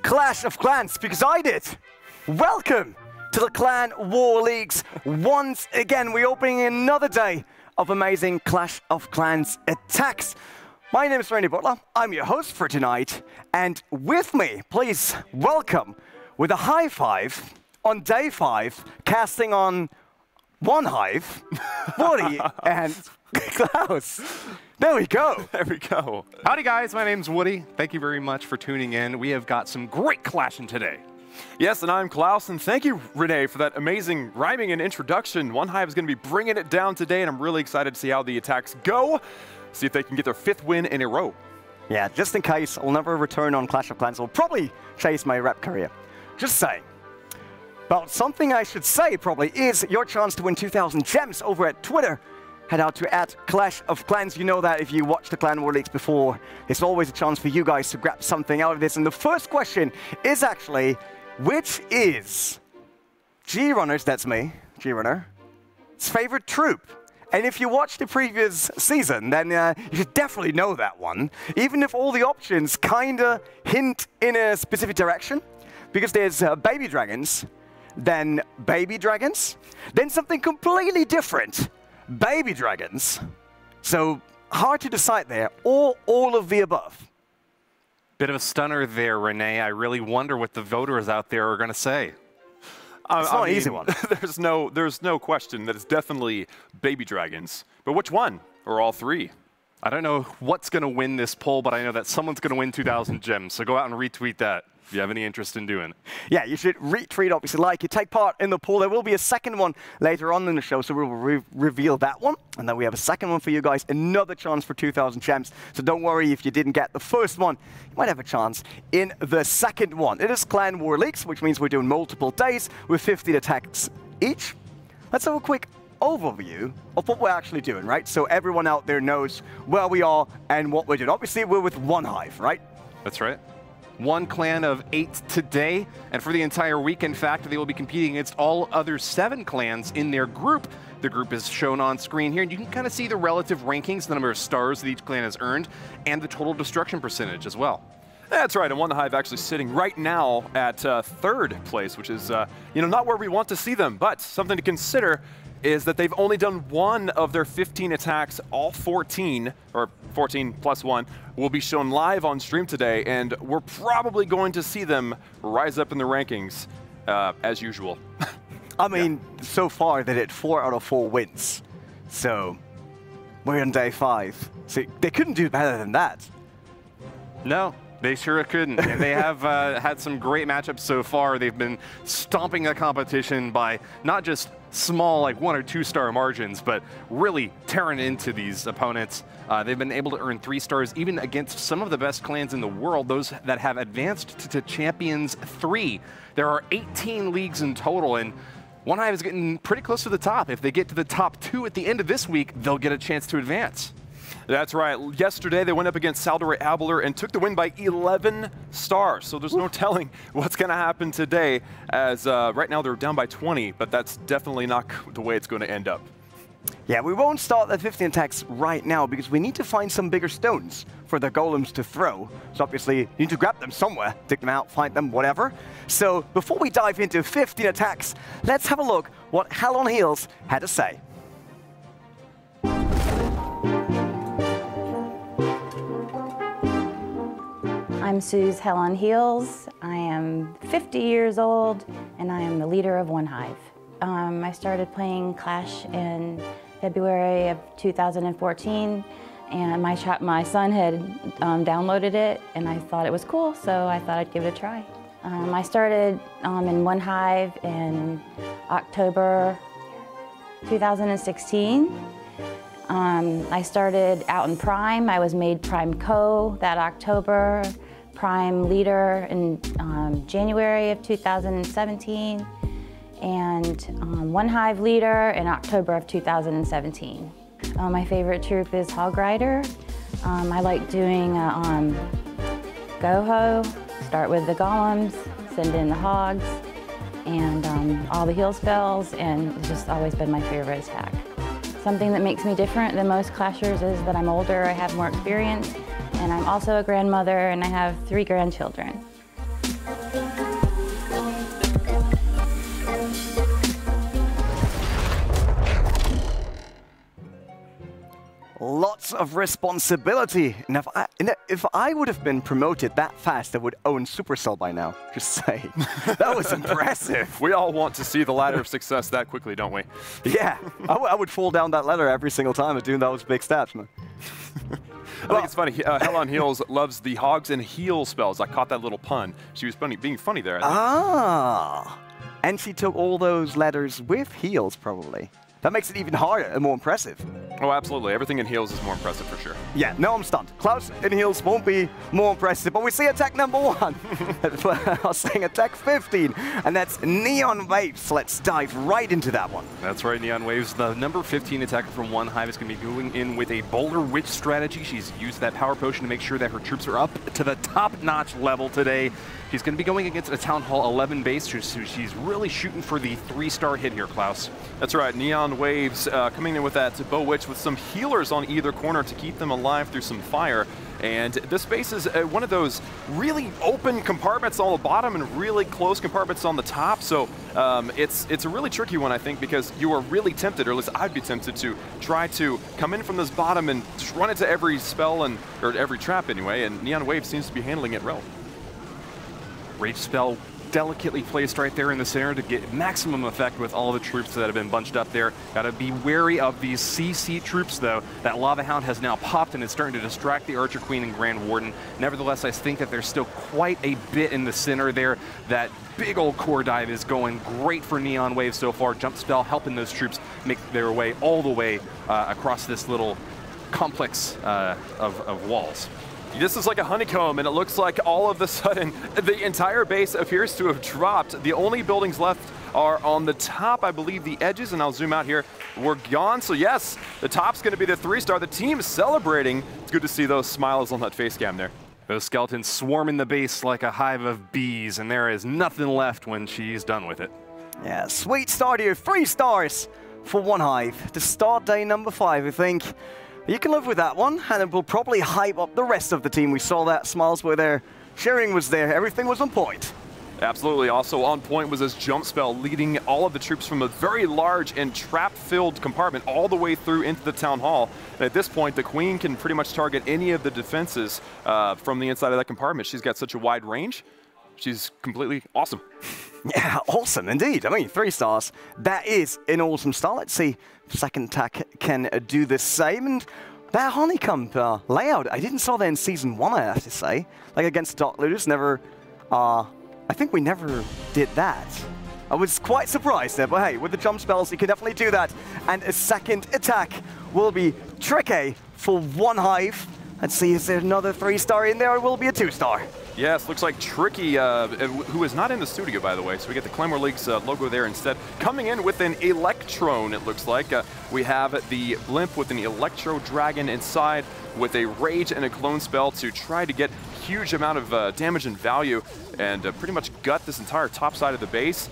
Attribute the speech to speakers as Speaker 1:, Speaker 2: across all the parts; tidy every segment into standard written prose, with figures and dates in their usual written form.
Speaker 1: Clash of Clans, because I did. Welcome to the Clan War Leagues. Once again, we're opening another day of amazing Clash of Clans attacks. My name is Randy Butler. I'm your host for tonight. And with me, please welcome, with a high five on day 5, casting on OneHive, Woody and Klaus. There we go.
Speaker 2: There we go. Howdy, guys. My name's Woody. Thank you very much for tuning in. We have got some great clashing today.
Speaker 3: Yes, and I'm Klaus, and thank you, Renee, for that amazing rhyming and introduction. OneHive is going to be bringing it down today, and I'm really excited to see how the attacks go, see if they can get their 5th win in a row.
Speaker 1: Yeah, just in case I'll never return on Clash of Clans, I'll probably chase my rep career. Just saying. But something I should say probably is your chance to win 2,000 gems over at Twitter. Head out to @ClashOfClans. You know that if you watched the Clan War Leagues before, it's always a chance for you guys to grab something out of this. And the first question is actually, which is G-Runner's, that's me, G-Runner, favorite troop? And if you watched the previous season, then you should definitely know that one, even if all the options kind of hint in a specific direction, because there's baby dragons, then something completely different. Baby dragons, so hard to decide there, or all of the above.
Speaker 2: Bit of a stunner there, Renee. I really wonder what the voters out there are going to say.
Speaker 1: It's not an easy one.
Speaker 3: there's no question that it's definitely baby dragons. But which one? Or all 3?
Speaker 2: I don't know what's going to win this poll, but I know that someone's going to win 2,000 gems. So go out and retweet that if you have any interest in doing it.
Speaker 1: Yeah, you should retweet, obviously, like you take part in the poll. There will be a second one later on in the show, so we'll reveal that one. And then we have a second one for you guys, another chance for 2,000 gems. So don't worry if you didn't get the first one. You might have a chance in the second one. It is Clan War Leagues, which means we're doing multiple days with 50 attacks each. Let's have a quick overview of what we're actually doing, right? So everyone out there knows where we are and what we're doing. Obviously, we're with OneHive, right?
Speaker 2: That's right. 1 clan of 8 today, and for the entire week, in fact, they will be competing against all other 7 clans in their group. The group is shown on screen here, and you can kind of see the relative rankings, the number of stars that each clan has earned, and the total destruction percentage as well.
Speaker 3: That's right, and OneHive actually sitting right now at third place, which is not where we want to see them, but something to consider is that they've only done one of their 15 attacks. All 14, or 14 plus 1, will be shown live on stream today, and we're probably going to see them rise up in the rankings as usual.
Speaker 1: I mean, so far they did 4 out of 4 wins, so we're on day 5. So they couldn't do better than that.
Speaker 2: No. They sure couldn't. And they have had some great matchups so far. They've been stomping the competition by not just small, like 1 or 2 star margins, but really tearing into these opponents. They've been able to earn 3 stars even against some of the best clans in the world, those that have advanced to Champions 3. There are 18 leagues in total, and OneHive is getting pretty close to the top. If they get to the top 2 at the end of this week, they'll get a chance to advance.
Speaker 3: That's right. Yesterday, they went up against Saldor Abler and took the win by 11 stars. So there's no telling what's going to happen today, as right now they're down by 20, but that's definitely not the way it's going to end up.
Speaker 1: Yeah, we won't start the 15 attacks right now because we need to find some bigger stones for the golems to throw. So obviously, you need to grab them somewhere, dig them out, find them, whatever. So before we dive into 15 attacks, let's have a look what Hell on Heels had to say.
Speaker 4: I'm Suze Hell on Heels. I am 50 years old, and I am the leader of OneHive. I started playing Clash in February of 2014, and my son had downloaded it, and I thought it was cool, so I thought I'd give it a try. I started in OneHive in October 2016. I started out in Prime. I was made Prime Co. that October, Prime Leader in January of 2017, and OneHive Leader in October of 2017. My favorite troop is Hog Rider. I like doing Go-Ho, start with the golems, send in the hogs, and all the heal spells, and it's just always been my favorite attack. Something that makes me different than most Clashers is that I'm older, I have more experience, and I'm also a grandmother, and I have 3 grandchildren.
Speaker 1: Lots of responsibility. And if I would have been promoted that fast, I would own Supercell by now. Just saying. That was impressive.
Speaker 3: We all want to see the ladder of success that quickly, don't we?
Speaker 1: Yeah. I would fall down that ladder every single time of doing those big stats, man.
Speaker 3: I think it's funny. Hell on Heels loves the hogs and heal spells. I caught that little pun. She was being funny there.
Speaker 1: Ah. And she took all those ladders with heals, probably. That makes it even harder and more impressive.
Speaker 3: Oh, absolutely. Everything in heals is more impressive for sure.
Speaker 1: Yeah, no, I'm stunned. Klaus in heals won't be more impressive, but we see attack number 1. I was saying attack 15, and that's Neon Waves. Let's dive right into that one.
Speaker 2: That's right, Neon Waves. The number 15 attacker from OneHive is going to be going in with a Boulder Witch strategy. She's used that power potion to make sure that her troops are up to the top-notch level today. She's going to be going against a Town Hall 11 base, so she's really shooting for the 3-star hit here, Klaus.
Speaker 3: That's right, Neon Waves coming in with that Bow Witch with some healers on either corner to keep them alive through some fire. And this base is one of those really open compartments on the bottom and really close compartments on the top. So it's a really tricky one, I think, because you are really tempted, or at least I'd be tempted to try to come in from this bottom and just run into every spell or every trap anyway. And Neon Waves seems to be handling it well.
Speaker 2: Rage spell delicately placed right there in the center to get maximum effect with all the troops that have been bunched up there. Gotta be wary of these CC troops, though. That Lava Hound has now popped and is starting to distract the Archer Queen and Grand Warden. Nevertheless, I think that there's still quite a bit in the center there. That big old core dive is going great for Neon Wave so far. Jump spell helping those troops make their way all the way across this little complex of walls.
Speaker 3: This is like a honeycomb, and it looks like all of a sudden the entire base appears to have dropped. The only buildings left are on the top, I believe the edges, and I'll zoom out here. We're gone, so yes, the top's going to be the 3-star. The team is celebrating. It's good to see those smiles on that face cam there.
Speaker 2: Those skeletons swarming the base like a hive of bees, and there is nothing left when she's done with it.
Speaker 1: Yeah, sweet start here. 3 stars for OneHive. To start day number 5, I think. You can live with that one, and it will probably hype up the rest of the team. We saw that Smiles were there Cheering was there. Everything was on point.
Speaker 3: Absolutely. Also on point was his jump spell, leading all of the troops from a very large and trap-filled compartment all the way through into the town hall. And at this point, the queen can pretty much target any of the defenses from the inside of that compartment. She's got such a wide range. She's completely awesome.
Speaker 1: Yeah, awesome indeed. I mean, 3 stars. That is an awesome start. Let's see if second attack can do the same. And that honeycomb layout, I didn't saw that in Season 1, I have to say. Like against Dark Looters, never... I think we never did that. I was quite surprised there, but hey, with the jump spells, you can definitely do that. And a second attack will be tricky for OneHive. Let's see, is there another 3-star in there, or will it be a 2-star?
Speaker 3: Yes, looks like Tricky, who is not in the studio, by the way, so we get the Claymore League's logo there instead. Coming in with an Electrone, it looks like. We have the Blimp with an Electro Dragon inside with a Rage and a Clone spell to try to get huge amount of damage and value and pretty much gut this entire top side of the base.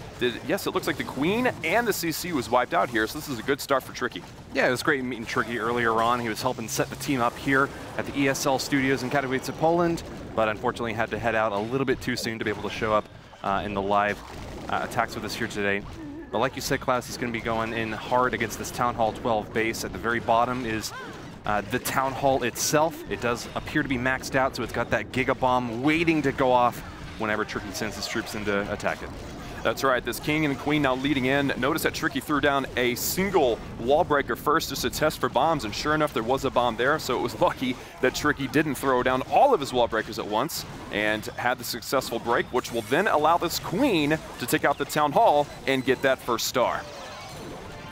Speaker 3: Yes, it looks like the Queen and the CC was wiped out here, so this is a good start for Tricky.
Speaker 2: Yeah, it was great meeting Tricky earlier on. He was helping set the team up here at the ESL studios in Katowice, Poland, but unfortunately had to head out a little bit too soon to be able to show up in the live attacks with us here today. But like you said, Klaus, he's going to be going in hard against this Town Hall 12 base. At the very bottom is the Town Hall itself. It does appear to be maxed out, so it's got that Giga Bomb waiting to go off whenever Tricky sends his troops in to attack it.
Speaker 3: That's right, this King and Queen now leading in. Notice that Tricky threw down a single wall breaker first just to test for bombs, and sure enough, there was a bomb there, so it was lucky that Tricky didn't throw down all of his wall breakers at once and had the successful break, which will then allow this Queen to take out the Town Hall and get that first star.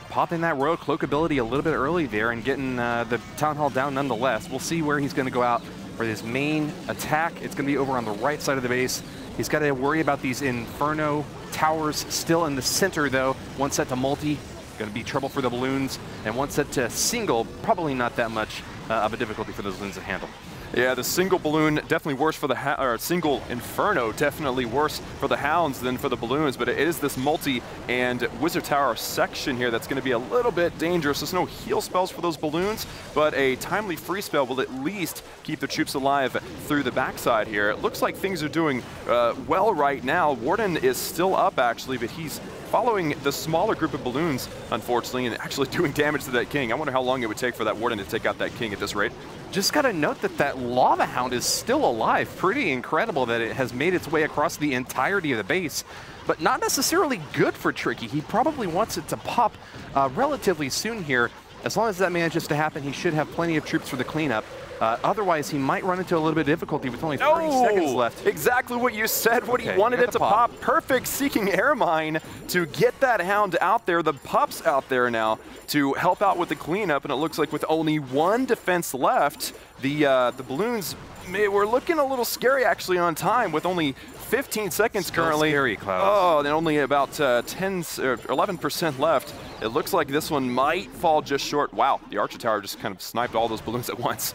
Speaker 2: Popping that Royal Cloak ability a little bit early there and getting the Town Hall down nonetheless. We'll see where he's going to go out for his main attack. It's going to be over on the right side of the base. He's got to worry about these Inferno towers still in the center, though. One set to multi, going to be trouble for the balloons, and one set to single, probably not that much of a difficulty for those balloons to handle.
Speaker 3: Yeah, the single balloon definitely worse for the or single Inferno definitely worse for the Hounds than for the balloons, but it is this multi and Wizard Tower section here that's going to be a little bit dangerous. There's no heal spells for those balloons, but a timely free spell will at least keep the troops alive through the backside here. It looks like things are doing well right now. Warden is still up actually, but he's following the smaller group of balloons, unfortunately, and actually doing damage to that King. I wonder how long it would take for that Warden to take out that King at this rate.
Speaker 2: Just got to note that that Lava Hound is still alive. Pretty incredible that it has made its way across the entirety of the base, but not necessarily good for Tricky. He probably wants it to pop relatively soon here. As long as that manages to happen, he should have plenty of troops for the cleanup. Otherwise, he might run into a little bit of difficulty with only 30 seconds left.
Speaker 3: Exactly what you said, what he wanted it to pop. Perfect Seeking Air Mine to get that Hound out there, the pups out there now to help out with the cleanup, and it looks like with only one defense left, the balloons were looking a little scary actually on time with only 15 seconds
Speaker 2: Still
Speaker 3: currently.
Speaker 2: Scary, Klaus.
Speaker 3: Oh, and only about 11% left. It looks like this one might fall just short. Wow, the Archer Tower just kind of sniped all those balloons at once.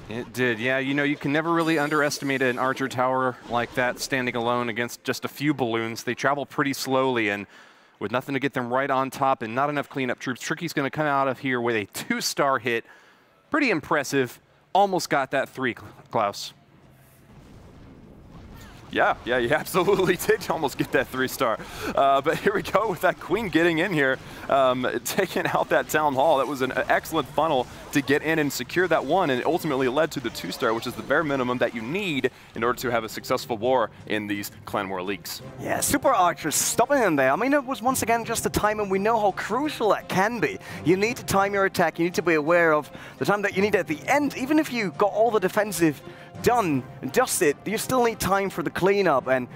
Speaker 2: It did, yeah. You know, you can never really underestimate an Archer Tower like that standing alone against just a few balloons. They travel pretty slowly, and with nothing to get them right on top and not enough cleanup troops, Tricky's going to come out of here with a 2-star hit. Pretty impressive. Almost got that 3, Klaus.
Speaker 3: Yeah, you absolutely did almost get that 3-star. But here we go with that Queen getting in here, taking out that Town Hall. That was an excellent funnel to get in and secure that one, and it ultimately led to the 2-star, which is the bare minimum that you need in order to have a successful war in these Clan War leagues.
Speaker 1: Yeah, Super Archers stopping in there. I mean, it was once again just the time, and we know how crucial that can be. You need to time your attack. You need to be aware of the time that you need at the end. Even if you got all the defensive done and dusted, you still need time for the cleanup, and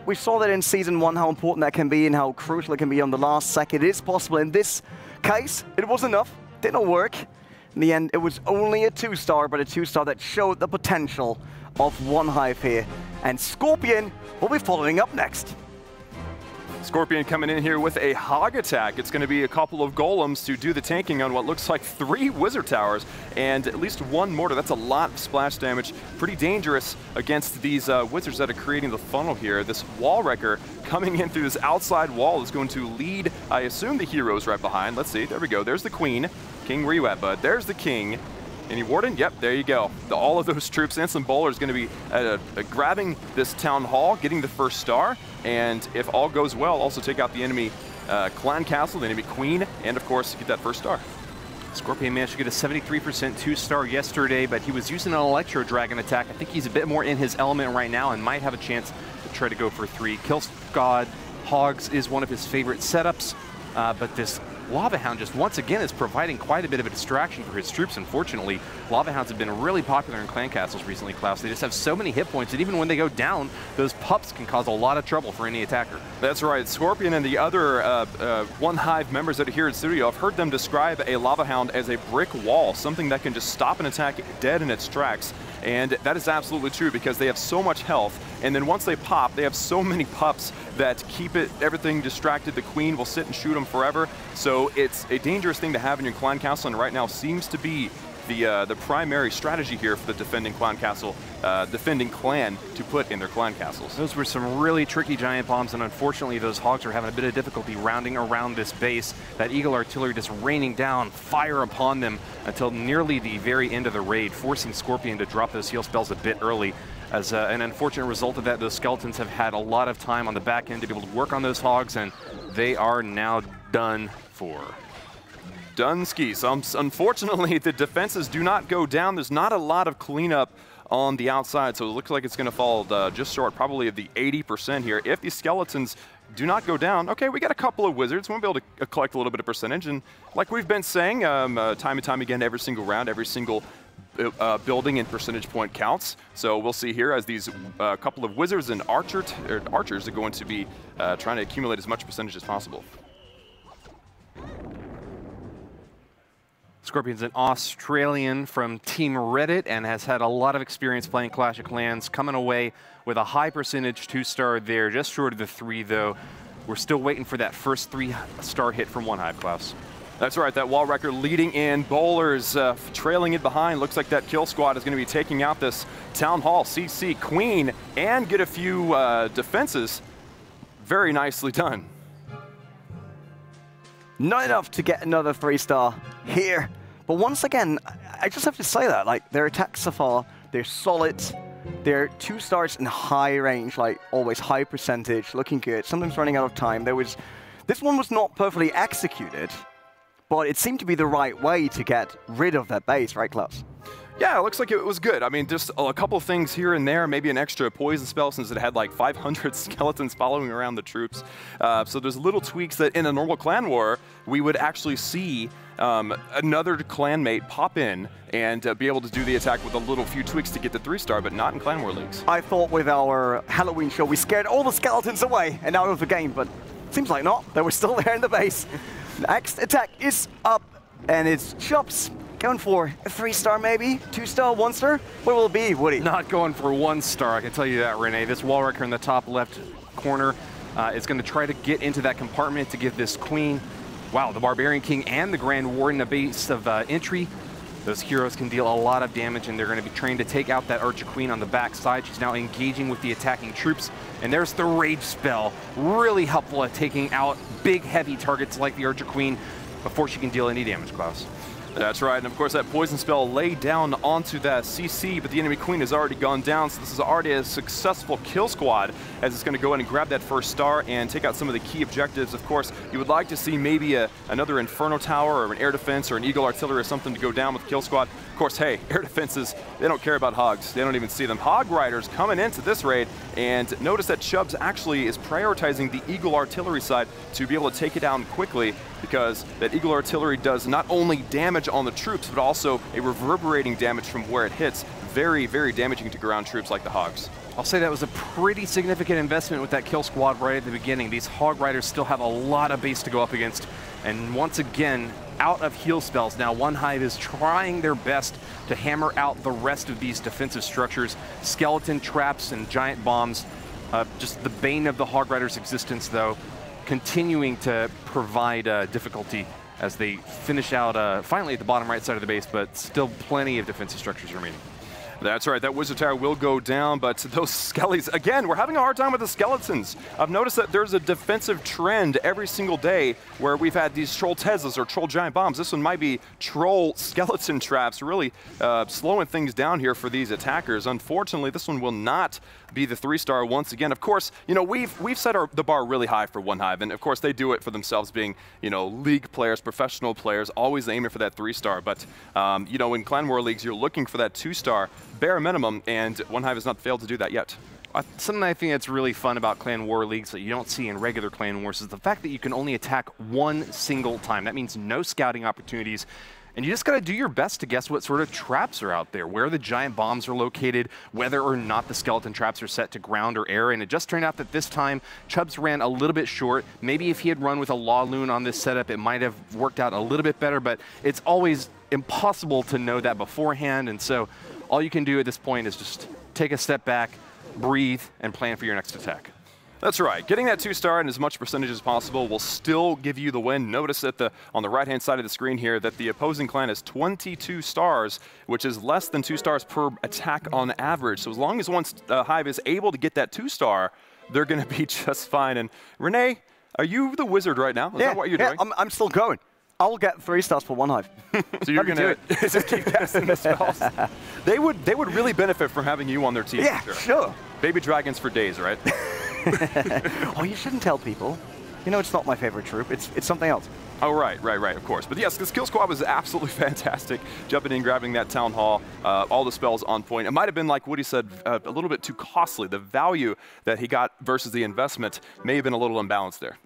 Speaker 1: we saw that in Season 1 how important that can be and how crucial it can be on the last second. It is possible. In this case, it was enough. Didn't work. In the end, it was only a 2-star, but a 2-star that showed the potential of OneHive here. And Scorpion will be following up next.
Speaker 3: Scorpion coming in here with a hog attack. It's going to be a couple of golems to do the tanking on what looks like 3 wizard towers and at least 1 mortar. That's a lot of splash damage. Pretty dangerous against these wizards that are creating the funnel here. This wall wrecker coming in through this outside wall is going to lead, I assume, the heroes right behind. Let's see. There we go. There's the Queen. King, where you at, bud? There's the King. Any Warden? Yep, there you go. All of those troops and some bowlers going to be grabbing this town hall, getting the first star, and if all goes well, also take out the enemy clan castle, the enemy queen, and of course get that first star.
Speaker 2: Scorpion managed to get a 73% 2-star yesterday, but he was using an Electro Dragon attack. I think he's a bit more in his element right now and might have a chance to try to go for 3. Kill Squad Hogs is one of his favorite setups, but this Lava Hound just once again is providing quite a bit of a distraction for his troops. Unfortunately, Lava Hounds have been really popular in clan castles recently, Klaus. They just have so many hit points that even when they go down, those pups can cause a lot of trouble for any attacker.
Speaker 3: That's right. Scorpion and the other OneHive members that are here in studio, I've heard them describe a Lava Hound as a brick wall, something that can just stop an attack dead in its tracks. And that is absolutely true because they have so much health, and then once they pop, they have so many pups that keep everything distracted. The queen will sit and shoot them forever, so it's a dangerous thing to have in your clan castle, and right now seems to be the primary strategy here for the defending clan castle, defending clan to put in their clan castles.
Speaker 2: Those were some really tricky giant bombs, and unfortunately those hogs are having a bit of difficulty rounding around this base. That Eagle artillery just raining down fire upon them until nearly the very end of the raid, forcing Scorpion to drop those heal spells a bit early. As an unfortunate result of that, those skeletons have had a lot of time on the back end to be able to work on those hogs, and they are now done for.
Speaker 3: Dunsky. So unfortunately, the defenses do not go down. There's not a lot of cleanup on the outside, so it looks like it's going to fall just short, probably of the 80% here. If these skeletons do not go down, okay, we got a couple of wizards. We'll be able to collect a little bit of percentage, and like we've been saying time and time again, every single round, every single building and percentage point counts. So we'll see here as these couple of wizards and archers are going to be trying to accumulate as much percentage as possible.
Speaker 2: Scorpion's an Australian from Team Reddit and has had a lot of experience playing Clash of Clans, coming away with a high percentage 2-star there, just short of the 3 though. We're still waiting for that first 3-star hit from OneHive, Klaus.
Speaker 3: That's right, that wall wrecker leading in, bowlers trailing it behind. Looks like that kill squad is going to be taking out this Town Hall, CC, Queen, and get a few defenses. Very nicely done.
Speaker 1: Not enough to get another 3-star here. But once again, I just have to say that, like, their attacks so far, they're solid. They're 2 stars in high range, like always high percentage, looking good, sometimes running out of time. This one was not perfectly executed, but it seemed to be the right way to get rid of that base, right, Klaus?
Speaker 3: Yeah, it looks like it was good. I mean, just a couple of things here and there, maybe an extra poison spell since it had like 500 skeletons following around the troops. So there's little tweaks that in a normal clan war, we would actually see another clanmate pop in and be able to do the attack with a little few tweaks to get the 3-star, but not in clan war leagues.
Speaker 1: I thought with our Halloween show, we scared all the skeletons away and out of the game, but seems like not. They were still there in the base. Next attack is up, and it's Chops. Going for a 3-star maybe, 2-star, 1-star? What will it be, Woody?
Speaker 2: Not going for 1-star, I can tell you that, Renee. This wall wrecker in the top left corner is going to try to get into that compartment to give this queen, wow, the Barbarian King and the Grand Warden a base of entry. Those heroes can deal a lot of damage, and they're going to be trained to take out that Archer Queen on the back side. She's now engaging with the attacking troops, and there's the Rage spell. Really helpful at taking out big, heavy targets like the Archer Queen before she can deal any damage, Klaus.
Speaker 3: That's right, and of course that poison spell laid down onto that CC, but the enemy queen has already gone down, so this is already a successful kill squad as it's going to go in and grab that 1-star and take out some of the key objectives. Of course, you would like to see maybe another Inferno Tower or an air defense or an Eagle artillery or something to go down with the kill squad. Of course, hey, air defenses, they don't care about hogs. They don't even see them. Hog Riders coming into this raid, and notice that Chubbs actually is prioritizing the Eagle artillery side to be able to take it down quickly, because that Eagle artillery does not only damage on the troops, but also a reverberating damage from where it hits. Very, very damaging to ground troops like the Hogs.
Speaker 2: I'll say that was a pretty significant investment with that kill squad right at the beginning. These Hog Riders still have a lot of base to go up against, and once again, out of heal spells. Now OneHive is trying their best to hammer out the rest of these defensive structures. Skeleton traps and giant bombs, just the bane of the Hog Riders' existence though, continuing to provide difficulty as they finish out finally at the bottom right side of the base, but still plenty of defensive structures remaining.
Speaker 3: That's right, that Wizard Tower will go down, but those skellies, again, we're having a hard time with the skeletons. I've noticed that there's a defensive trend every single day where we've had these troll Teslas or troll giant bombs. This one might be troll skeleton traps, really slowing things down here for these attackers. Unfortunately, this one will not be the 3-star once again. Of course, you know, we've set the bar really high for OneHive, and of course they do it for themselves, being, you know, league players, professional players, always aiming for that 3-star. But you know, in Clan War leagues, you're looking for that 2-star bare minimum, and OneHive has not failed to do that yet.
Speaker 2: Something I think that's really fun about Clan War leagues that you don't see in regular Clan Wars is the fact that you can only attack one single time. That means no scouting opportunities. And you just got to do your best to guess what sort of traps are out there, where the giant bombs are located, whether or not the skeleton traps are set to ground or air. And it just turned out that this time, Chubbs ran a little bit short. Maybe if he had run with a Law Loon on this setup, it might have worked out a little bit better, but it's always impossible to know that beforehand. And so all you can do at this point is just take a step back, breathe, and plan for your next attack.
Speaker 3: That's right. Getting that 2-star in as much percentage as possible will still give you the win. Notice that on the right-hand side of the screen here that the opposing clan has 22 stars, which is less than 2 stars per attack on average. So as long as one Hive is able to get that 2-star, they're going to be just fine. And Renee, are you the wizard right now? Is that what you're doing?
Speaker 1: I'm still going. I'll get 3 stars for OneHive.
Speaker 3: So you're going to just keep casting the spells? They would really benefit from having you on their team.
Speaker 1: Yeah, sure.
Speaker 3: Baby dragons for days, right?
Speaker 1: Oh, you shouldn't tell people. You know, it's not my favorite troop. It's something else.
Speaker 3: Oh, right, of course. But yes, this kill squad was absolutely fantastic. Jumping in, grabbing that town hall, all the spells on point. It might have been, like Woody said, a little bit too costly. The value that he got versus the investment may have been a little imbalanced there.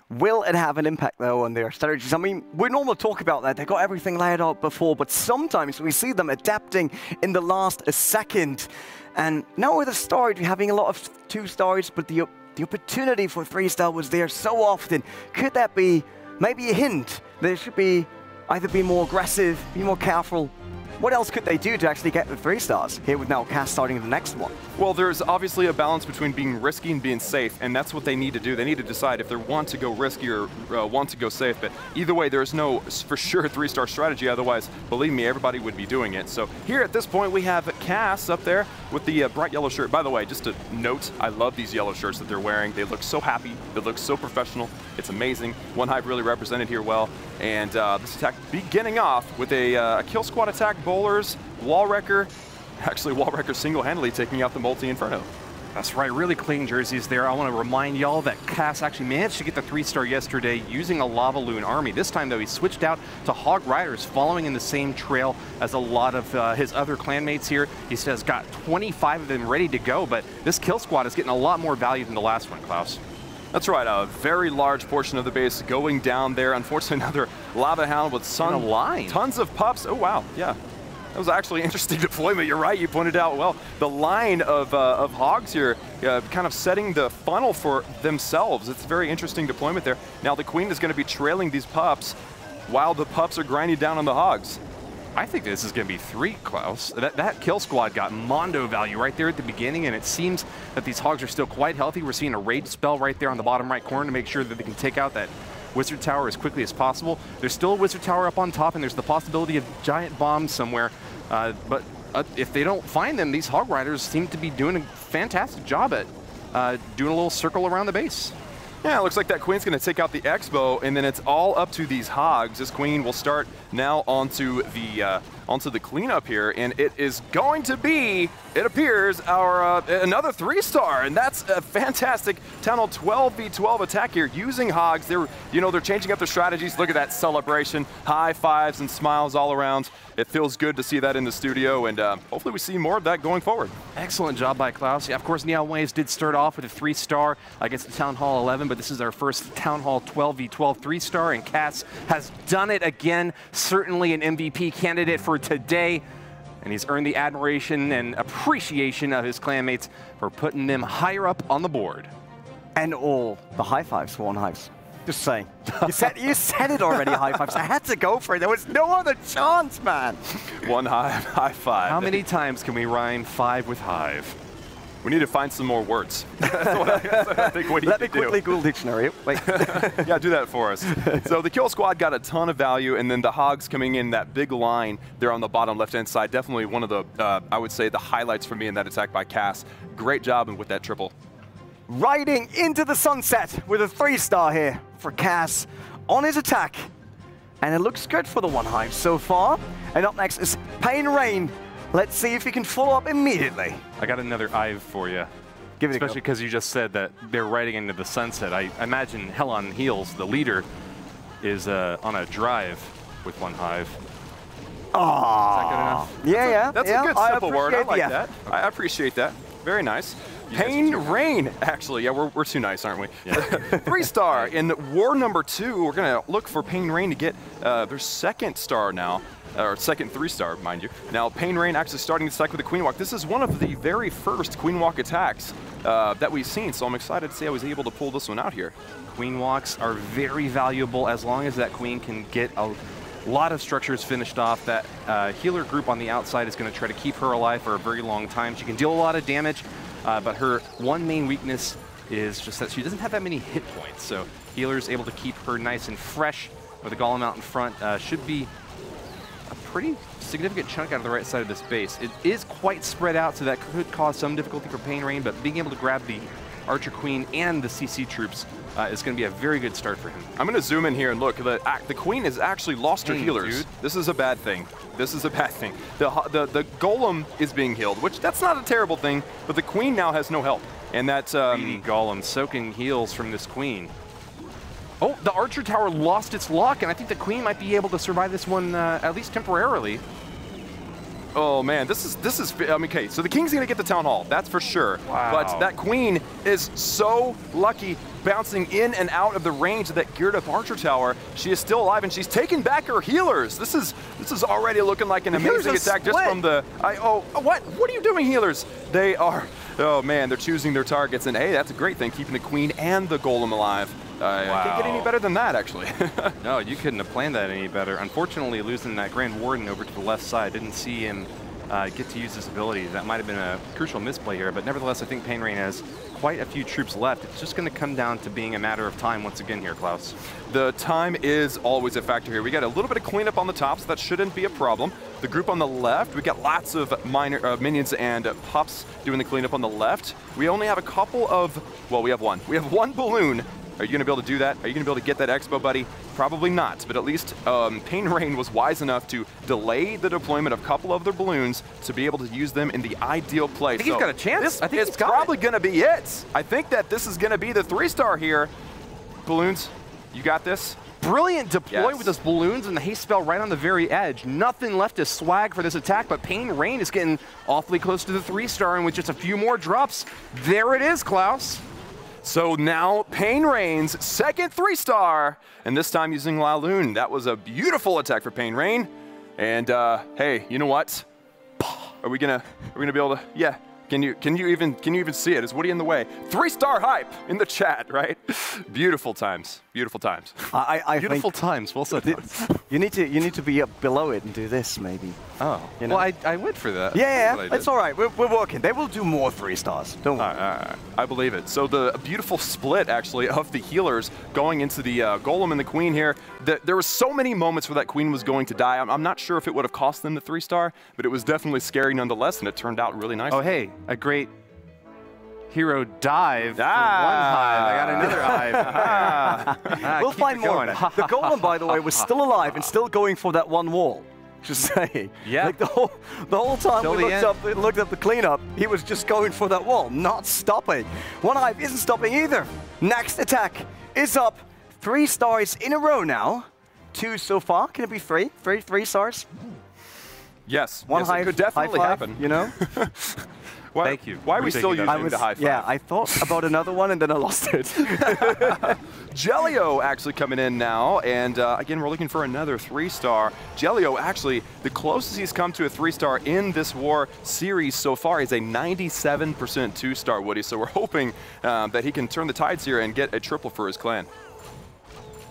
Speaker 1: Will it have an impact, though, on their strategies? I mean, we normally talk about that. They got everything laid out before, but sometimes we see them adapting in the last second. And now with a star, you're having a lot of 2 stars, but the opportunity for 3-star was there so often. Could that be maybe a hint? They should be either be more aggressive, be more careful. What else could they do to actually get the 3 stars here with now Cass starting the next one?
Speaker 3: Well, there's obviously a balance between being risky and being safe, and that's what they need to do. They need to decide if they want to go risky or want to go safe. But either way, there's no for sure 3-star strategy. Otherwise, believe me, everybody would be doing it. So here at this point, we have Cass up there with the bright yellow shirt. By the way, just a note, I love these yellow shirts that they're wearing. They look so happy. They look so professional. It's amazing. OneHive really represented here well. And this attack beginning off with a kill squad attack, bowlers, wall wrecker. Actually, wall wrecker single-handedly taking out the multi-inferno.
Speaker 2: That's right, really clean jerseys there. I want to remind y'all that Cass actually managed to get the 3-star yesterday using a Lava Loon army. This time, though, he switched out to Hog Riders, following in the same trail as a lot of his other clanmates here. He says got 25 of them ready to go, but this kill squad is getting a lot more value than the last one, Klaus.
Speaker 3: That's right, a very large portion of the base going down there. Unfortunately, another Lava Hound with tons of pups. Oh, wow, yeah. That was actually interesting deployment. You're right, you pointed out, well, the line of hogs here kind of setting the funnel for themselves. It's a very interesting deployment there. Now the queen is going to be trailing these pups while the pups are grinding down on the hogs.
Speaker 2: I think this is going to be 3, Klaus. That kill squad got Mondo value right there at the beginning, and it seems that these hogs are still quite healthy. We're seeing a rage spell right there on the bottom right corner to make sure that they can take out that Wizard Tower as quickly as possible. There's still a Wizard Tower up on top, and there's the possibility of giant bombs somewhere. But if they don't find them, these Hog Riders seem to be doing a fantastic job at doing a little circle around the base.
Speaker 3: Yeah, it looks like that queen's going to take out the Expo, and then it's all up to these hogs. This queen will start now onto the cleanup here, and it is going to be, it appears, our another 3-star, and that's a fantastic Town Hall 12v12 attack here using hogs. They're changing up their strategies. Look at that celebration, high fives and smiles all around. It feels good to see that in the studio, and hopefully we see more of that going forward.
Speaker 2: Excellent job by Klaus. Yeah, of course, Neon Waves did start off with a 3-star against the Town Hall 11, but this is our first Town Hall 12v12 3-star, and Cass has done it again. Certainly an MVP candidate for today, and he's earned the admiration and appreciation of his clanmates for putting them higher up on the board.
Speaker 1: And all the high fives for OneHive. Just saying. You said it already, high fives. I had to go for it. There was no other chance, man.
Speaker 3: OneHive, high five.
Speaker 2: How many times can we rhyme 5 with hive?
Speaker 3: We need to find some more words. That's what I think we need
Speaker 1: Let
Speaker 3: to
Speaker 1: me quickly Google dictionary. Wait.
Speaker 3: Yeah, do that for us. So the kill squad got a ton of value, and then the hogs coming in that big line there on the bottom left-hand side. Definitely one of the, I would say, the highlights for me in that attack by Cass. Great job with that triple.
Speaker 1: Riding into the sunset with a 3-star here for Cass on his attack. And it looks good for the OneHive so far. And up next is Pain Rain. Let's see if he can follow up immediately.
Speaker 2: I got another Ive for you.
Speaker 1: Give it a go.
Speaker 2: Especially because you just said that they're riding into the sunset. I imagine Hell on Heels, the leader, is on a drive with OneHive.
Speaker 1: Oh,
Speaker 2: is that good enough?
Speaker 1: Yeah,
Speaker 3: That's a good simple word. I like that. I appreciate that. Very nice. Pain Rain, actually. Yeah, we're too nice, aren't we? Yeah. 3-star. In war number 2, we're going to look for Pain Rain to get their 2nd star now. Or 2nd 3-star, mind you. Now, Pain Rain actually starting to attack with the Queen Walk. This is one of the very first Queen Walk attacks that we've seen, so I'm excited to see I was able to pull this one out here.
Speaker 2: Queen Walks are very valuable as long as that Queen can get a lot of structures finished off. That healer group on the outside is going to try to keep her alive for a very long time. She can deal a lot of damage. But her one main weakness is just that she doesn't have that many hit points. So healer's able to keep her nice and fresh with a golem out in front. Should be a pretty significant chunk out of the right side of this base. It is quite spread out, so that could cause some difficulty for Pain Rain, but being able to grab the Archer Queen and the CC troops is going to be a very good start for him.
Speaker 3: I'm going to zoom in here and look. The Queen has actually lost her healers.
Speaker 2: Dude.
Speaker 3: This is a bad thing. This is a bad thing. The Golem is being healed, which that's not a terrible thing, but the Queen now has no help. And that's...
Speaker 2: Greedy Golem soaking heals from this Queen. Oh, the Archer Tower lost its lock, and I think the Queen might be able to survive this one at least temporarily.
Speaker 3: Oh man, this is. I mean, okay, so the King's gonna get the Town Hall, that's for sure.
Speaker 2: Wow.
Speaker 3: But that Queen is so lucky, bouncing in and out of the range of that geared up Archer Tower. She is still alive, and she's taken back her healers. This is already looking like an amazing attack just from the. What are you doing, healers? They are. Oh man, they're choosing their targets, and hey, that's a great thing, keeping the Queen and the Golem alive.
Speaker 2: Wow.
Speaker 3: I can't get any better than that, actually.
Speaker 2: No, you couldn't have planned that any better. Unfortunately, losing that Grand Warden over to the left side, didn't see him get to use his ability. That might have been a crucial misplay here, but nevertheless, I think Pain Rain has quite a few troops left. It's just going to come down to being a matter of time once again here, Klaus.
Speaker 3: The time is always a factor here. We got a little bit of cleanup on the top, so that shouldn't be a problem. The group on the left, we got lots of minor minions and pups doing the cleanup on the left. We only have a couple of, well, we have one. We have one balloon. Are you going to be able to do that? Are you going to be able to get that expo, buddy? Probably not, but at least Pain Rain was wise enough to delay the deployment of a couple of their balloons to be able to use them in the ideal place.
Speaker 2: I think he's got a chance. I think
Speaker 3: it's probably going to be it. I think that this is going to be the 3-star here. Balloons, you got this?
Speaker 2: Brilliant deploy with those balloons and the haste spell right on the very edge. Nothing left to swag for this attack, but Pain Rain is getting awfully close to the 3-star, and with just a few more drops, there it is, Klaus.
Speaker 3: So now Pain Rain's second 3-star, and this time using Laloon. That was a beautiful attack for Pain Rain. And hey, you know what? Are we gonna be able to? Yeah. Can you even see it? Is Woody in the way? 3-star hype in the chat, right? Beautiful times. Beautiful times.
Speaker 2: Beautiful times. Well said.
Speaker 1: You need to be up below it and do this maybe.
Speaker 2: Oh. You know? Well, I went for that.
Speaker 1: Yeah, it's all right. We're working. They will do more 3-stars. Don't worry.
Speaker 3: I believe it. So the beautiful split actually of the healers going into the Golem and the Queen here. There were so many moments where that Queen was going to die. I'm not sure if it would have cost them the 3-star, but it was definitely scary nonetheless, and it turned out really nice.
Speaker 2: Oh, hey. A great hero dive for OneHive. I got another Hive.
Speaker 1: We'll find more. The Golem, by the way, was still alive and still going for that one wall. Just saying. Yeah. Like the whole time we looked up the cleanup, he was just going for that wall, not stopping. OneHive isn't stopping either. Next attack is up. 3 stars in a row now. 2 so far. Can it be 3? 3 stars?
Speaker 3: Yes.
Speaker 1: OneHive
Speaker 3: it could definitely happen.
Speaker 1: You know.
Speaker 2: Thank you.
Speaker 3: Why are we still using the high five?
Speaker 1: Yeah, I thought about another one and then I lost it.
Speaker 3: Jelio actually coming in now, and again, we're looking for another 3-star. Jelio actually, the closest he's come to a 3-star in this war series so far is a 97% 2-star, Woody, so we're hoping that he can turn the tides here and get a triple for his clan.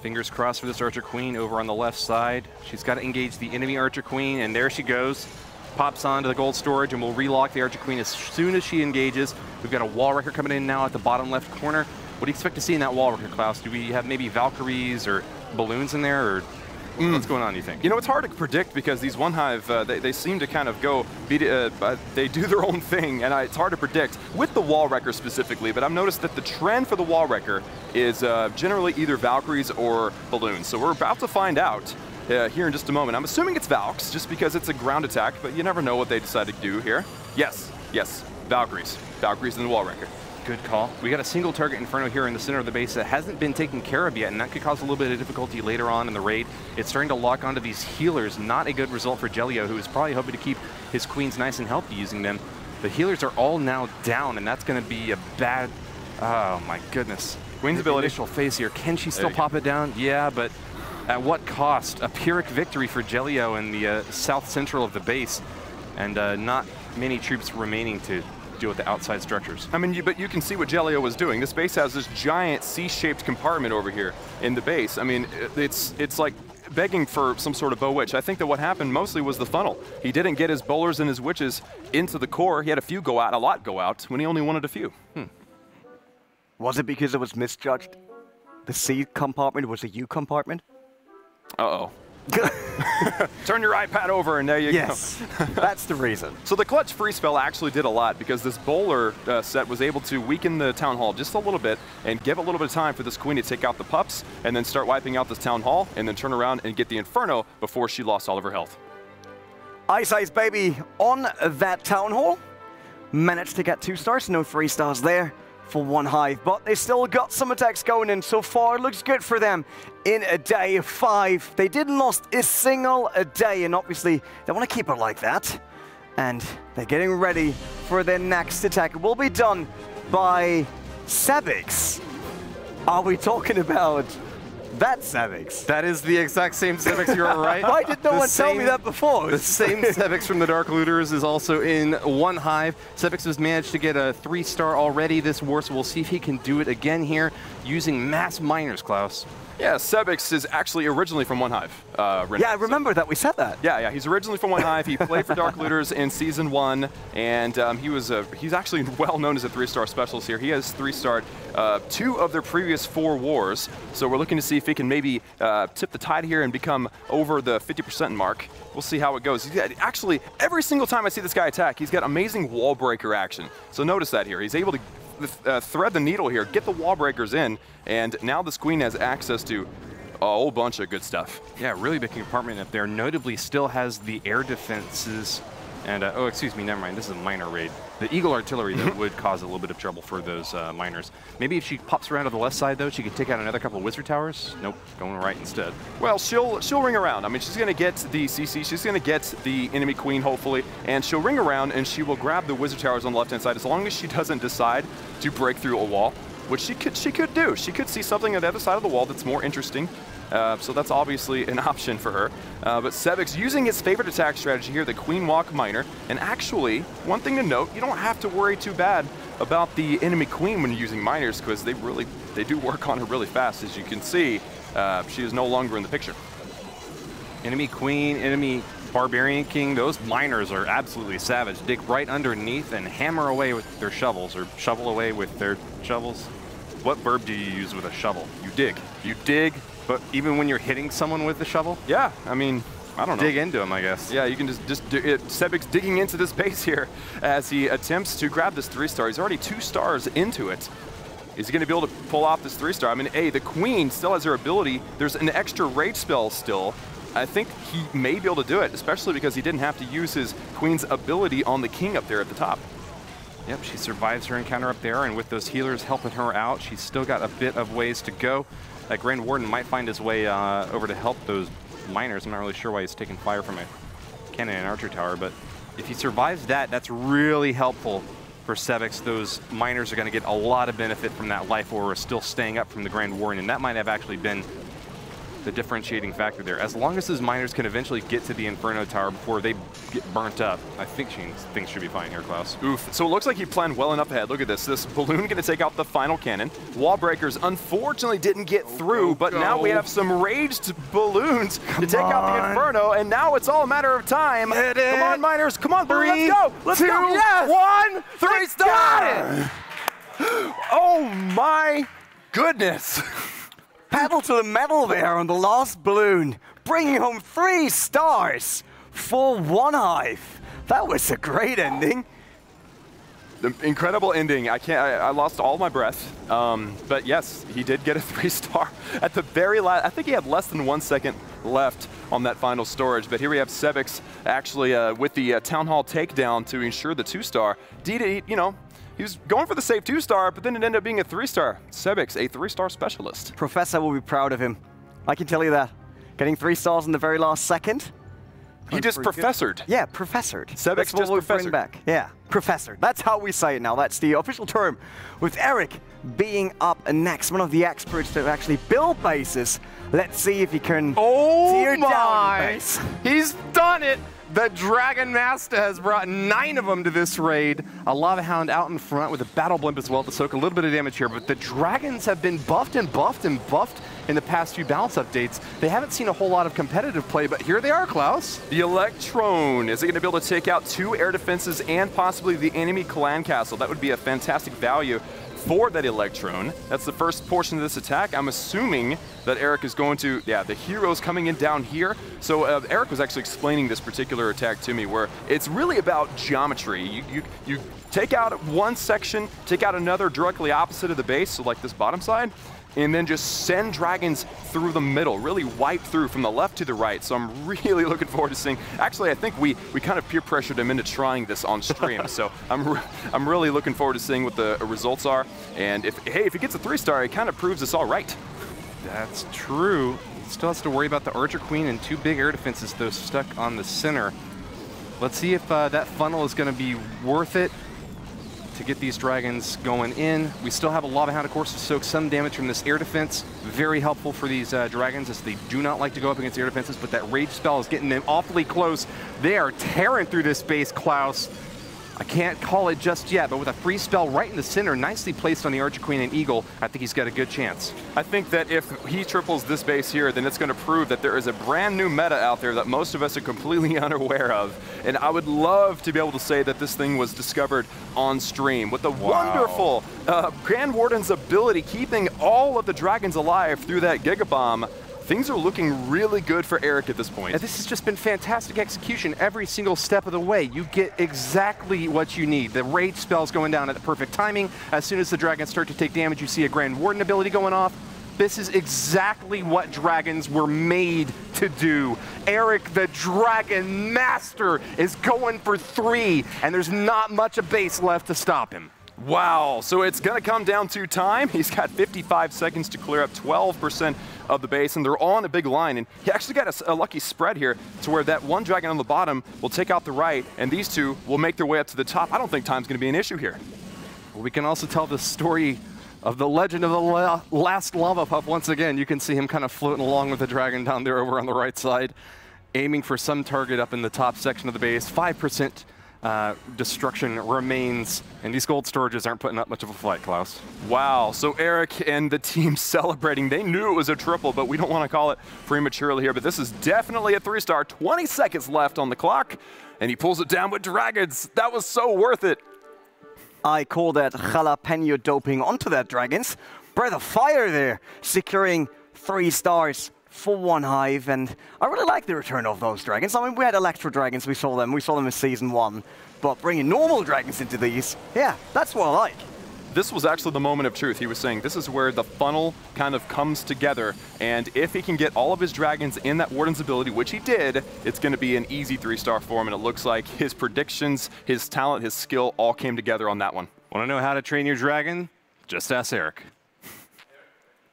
Speaker 2: Fingers crossed for this Archer Queen over on the left side. She's got to engage the enemy Archer Queen, and there she goes. pops onto the gold storage, and we'll relock the Archer Queen as soon as she engages. We've got a wall wrecker coming in now at the bottom left corner. What do you expect to see in that wall wrecker, Klaus? Do we have maybe Valkyries or balloons in there, or what's going on, do you think?
Speaker 3: You know, it's hard to predict because these OneHive, they seem to kind of go, they do their own thing, and it's hard to predict with the wall wrecker specifically, but I've noticed that the trend for the wall wrecker is generally either Valkyries or balloons. So we're about to find out here in just a moment. I'm assuming it's Valks, just because it's a ground attack, but you never know what they decide to do here. Yes, Valkyries. Valkyries in the wall wrecker.
Speaker 2: Good call. We got a single target Inferno here in the center of the base that hasn't been taken care of yet, and that could cause a little bit of difficulty later on in the raid. It's starting to lock onto these healers. Not a good result for Jelio, who is probably hoping to keep his queens nice and healthy using them. The healers are all now down, and that's going to be a bad... Oh, my goodness.
Speaker 3: Queen's ability.
Speaker 2: Initial phase here. Can she still pop it down? Yeah, but at what cost? A Pyrrhic victory for Jelio in the south central of the base, and not many troops remaining to deal with the outside structures.
Speaker 3: I mean, but you can see what Jelio was doing. This base has this giant C-shaped compartment over here in the base. I mean, it's like begging for some sort of bow witch. I think that what happened mostly was the funnel. He didn't get his bowlers and his witches into the core. He had a few go out, a lot go out, when he only wanted a few.
Speaker 1: Was it because it was misjudged? The C compartment was a U compartment?
Speaker 3: Uh-oh. Turn your iPad over and there you go.
Speaker 1: That's the reason.
Speaker 3: So the clutch free spell actually did a lot because this bowler set was able to weaken the town hall just a little bit and give a little bit of time for this queen to take out the pups and then start wiping out this town hall and then turn around and get the Inferno before she lost all of her health.
Speaker 1: Ice Ice Baby on that town hall. Managed to get 2 stars, no 3 stars there for OneHive, but they still got some attacks going in so far. It looks good for them in a day 5. They didn't lost a single day, and obviously they want to keep it like that. And they're getting ready for their next attack. It will be done by Sebix. Are we talking about that Sebix?
Speaker 2: That is the exact same Sebix, you're right.
Speaker 1: Why did no one tell me that before?
Speaker 2: The same Sebix from the Dark Looters is also in OneHive. Sebix has managed to get a 3-star already this war, so we'll see if he can do it again here using mass miners, Klaus.
Speaker 3: Yeah, Sebix is actually originally from OneHive.
Speaker 1: Yeah, I remember that. We said that.
Speaker 3: Yeah, he's originally from OneHive. He played for Dark Looters in Season 1, and he's actually well known as a 3-star specialist here. He has 3-starred 2 of their previous 4 wars, so we're looking to see if he can maybe tip the tide here and become over the 50% mark. We'll see how it goes. Actually, every single time I see this guy attack, he's got amazing wall breaker action. So notice that here. He's able to thread the needle here, get the wall breakers in, and now this queen has access to a whole bunch of good stuff.
Speaker 2: Yeah, really big compartment up there. Notably still has the air defenses and, oh, excuse me, never mind. This is a minor raid. The Eagle artillery that would cause a little bit of trouble for those miners. Maybe if she pops around to the left side, though, she could take out another couple of wizard towers. Nope, going right instead.
Speaker 3: Well, she'll ring around. I mean, she's going to get the CC, she's going to get the enemy queen, hopefully, and she'll ring around and she will grab the wizard towers on the left-hand side as long as she doesn't decide to break through a wall, which she could do. She could see something on the other side of the wall that's more interesting. So that's obviously an option for her. But Sebix using his favorite attack strategy here, the Queen Walk Miner. And actually, one thing to note, you don't have to worry too bad about the enemy queen when you're using miners, because they do work on her really fast. As you can see, she is no longer in the picture.
Speaker 2: Enemy queen, enemy barbarian king, those miners are absolutely savage. Dig right underneath and hammer away with their shovels, or shovel away with their shovels. What verb do you use with a shovel?
Speaker 3: You dig. You dig.
Speaker 2: But even when you're hitting someone with the shovel?
Speaker 3: Yeah, I mean, I don't know.
Speaker 2: Dig into him, I guess.
Speaker 3: Yeah, you can Sebix digging into this base here as he attempts to grab this 3-star. He's already 2 stars into it. Is he going to be able to pull off this 3-star? I mean, hey, the queen still has her ability. There's an extra rage spell still. I think he may be able to do it, especially because he didn't have to use his queen's ability on the king up there at the top.
Speaker 2: Yep, she survives her encounter up there, and with those healers helping her out, she's still got a bit of ways to go. That Grand Warden might find his way over to help those miners. I'm not really sure why he's taking fire from a cannon and archer tower, but if he survives that, that's really helpful for Sebix. Those miners are going to get a lot of benefit from that life aura still staying up from the Grand Warden, and that might have actually been the differentiating factor there. As long as those miners can eventually get to the Inferno Tower before they get burnt up, I think things should be fine here, Klaus.
Speaker 3: Oof. So it looks like he planned well enough ahead. Look at this. This balloon going to take out the final cannon. Wall breakers unfortunately didn't get through, but now we have some raged balloons to take out the Inferno, and now it's all a matter of time. Come on, miners. Come on, balloon. Let's go. Let's go. Yes. 1, 3 star. Oh my goodness.
Speaker 1: Pedal to the metal there on the last balloon, bringing home 3 stars for OneHive. That was a great ending.
Speaker 3: The incredible ending. I lost all my breath. But yes, he did get a 3-star at the very last. I think he had less than 1 second left on that final storage. But here we have Sebix actually with the Town Hall takedown to ensure the 2-star. Dita, you know, he was going for the safe 2-star, but then it ended up being a 3-star. Sebix, a 3-star specialist.
Speaker 1: Professor will be proud of him. I can tell you that. Getting 3 stars in the very last second.
Speaker 3: He just professored.
Speaker 1: Yeah, professored.
Speaker 3: Sebix just professored.
Speaker 1: Back. Yeah, professored. That's how we say it now. That's the official term. With Eric being up next, one of the experts to actually build bases. Let's see if he can tear down the base.
Speaker 2: He's done it! The Dragon Master has brought 9 of them to this raid. A Lava Hound out in front with a Battle Blimp as well to soak a little bit of damage here, but the Dragons have been buffed and buffed and buffed in the past few balance updates. They haven't seen a whole lot of competitive play, but here they are, Klaus.
Speaker 3: The Electron, is it going to be able to take out 2 air defenses and possibly the enemy clan castle? That would be a fantastic value for that Electron. That's the first portion of this attack. I'm assuming that Eric is going to, yeah, the hero's coming in down here. So Eric was actually explaining this particular attack to me where it's really about geometry. You take out one section, take out another directly opposite of the base, so like this bottom side, and then just send dragons through the middle, really wipe through from the left to the right. So I'm really looking forward to seeing. Actually, I think we kind of peer pressured him into trying this on stream. So I'm really looking forward to seeing what the results are. And if he gets a 3-star, it kind of proves it's all right.
Speaker 2: That's true. Still has to worry about the Archer Queen and 2 big air defenses, though, stuck on the center. Let's see if that funnel is going to be worth it to get these dragons going in. We still have a Lava Hound, of course, to soak some damage from this air defense. Very helpful for these dragons, as they do not like to go up against air defenses, but that rage spell is getting them awfully close. They are tearing through this base, Klaus. I can't call it just yet, but with a free spell right in the center, nicely placed on the Archer Queen and Eagle, I think he's got a good chance.
Speaker 3: I think that if he triples this base here, then it's going to prove that there is a brand new meta out there that most of us are completely unaware of. And I would love to be able to say that this thing was discovered on stream with the wonderful Grand Warden's ability keeping all of the dragons alive through that Gigabomb. Things are looking really good for Eric at this point.
Speaker 2: And this has just been fantastic execution every single step of the way. You get exactly what you need. The rage spell's going down at the perfect timing. As soon as the dragons start to take damage, you see a Grand Warden ability going off. This is exactly what dragons were made to do. Eric, the Dragon Master, is going for 3, and there's not much of base left to stop him.
Speaker 3: Wow, so it's going to come down to time. He's got 55 seconds to clear up 12% of the base, and they're all in a big line. And he actually got a lucky spread here to where that one dragon on the bottom will take out the right, and these 2 will make their way up to the top. I don't think time's going to be an issue here.
Speaker 2: We can also tell the story of the legend of the last lava pup once again. You can see him kind of floating along with the dragon down there over on the right side, aiming for some target up in the top section of the base. 5% destruction remains, and these gold storages aren't putting up much of a fight, Klaus.
Speaker 3: Wow, so Eric and the team celebrating. They knew it was a triple, but we don't want to call it prematurely here, but this is definitely a 3-star. 20 seconds left on the clock, and he pulls it down with dragons. That was so worth it.
Speaker 1: I call that jalapeno doping onto that dragons. Breath of fire there, securing 3 stars for OneHive, and I really like the return of those dragons. I mean, we had Electro Dragons, we saw them in Season 1, but bringing normal dragons into these, yeah, that's what I like.
Speaker 3: This was actually the moment of truth. He was saying this is where the funnel kind of comes together, and if he can get all of his dragons in that Warden's ability, which he did, it's going to be an easy 3-star for him, and it looks like his predictions, his talent, his skill all came together on that one.
Speaker 2: Want to know how to train your dragon? Just ask Eric.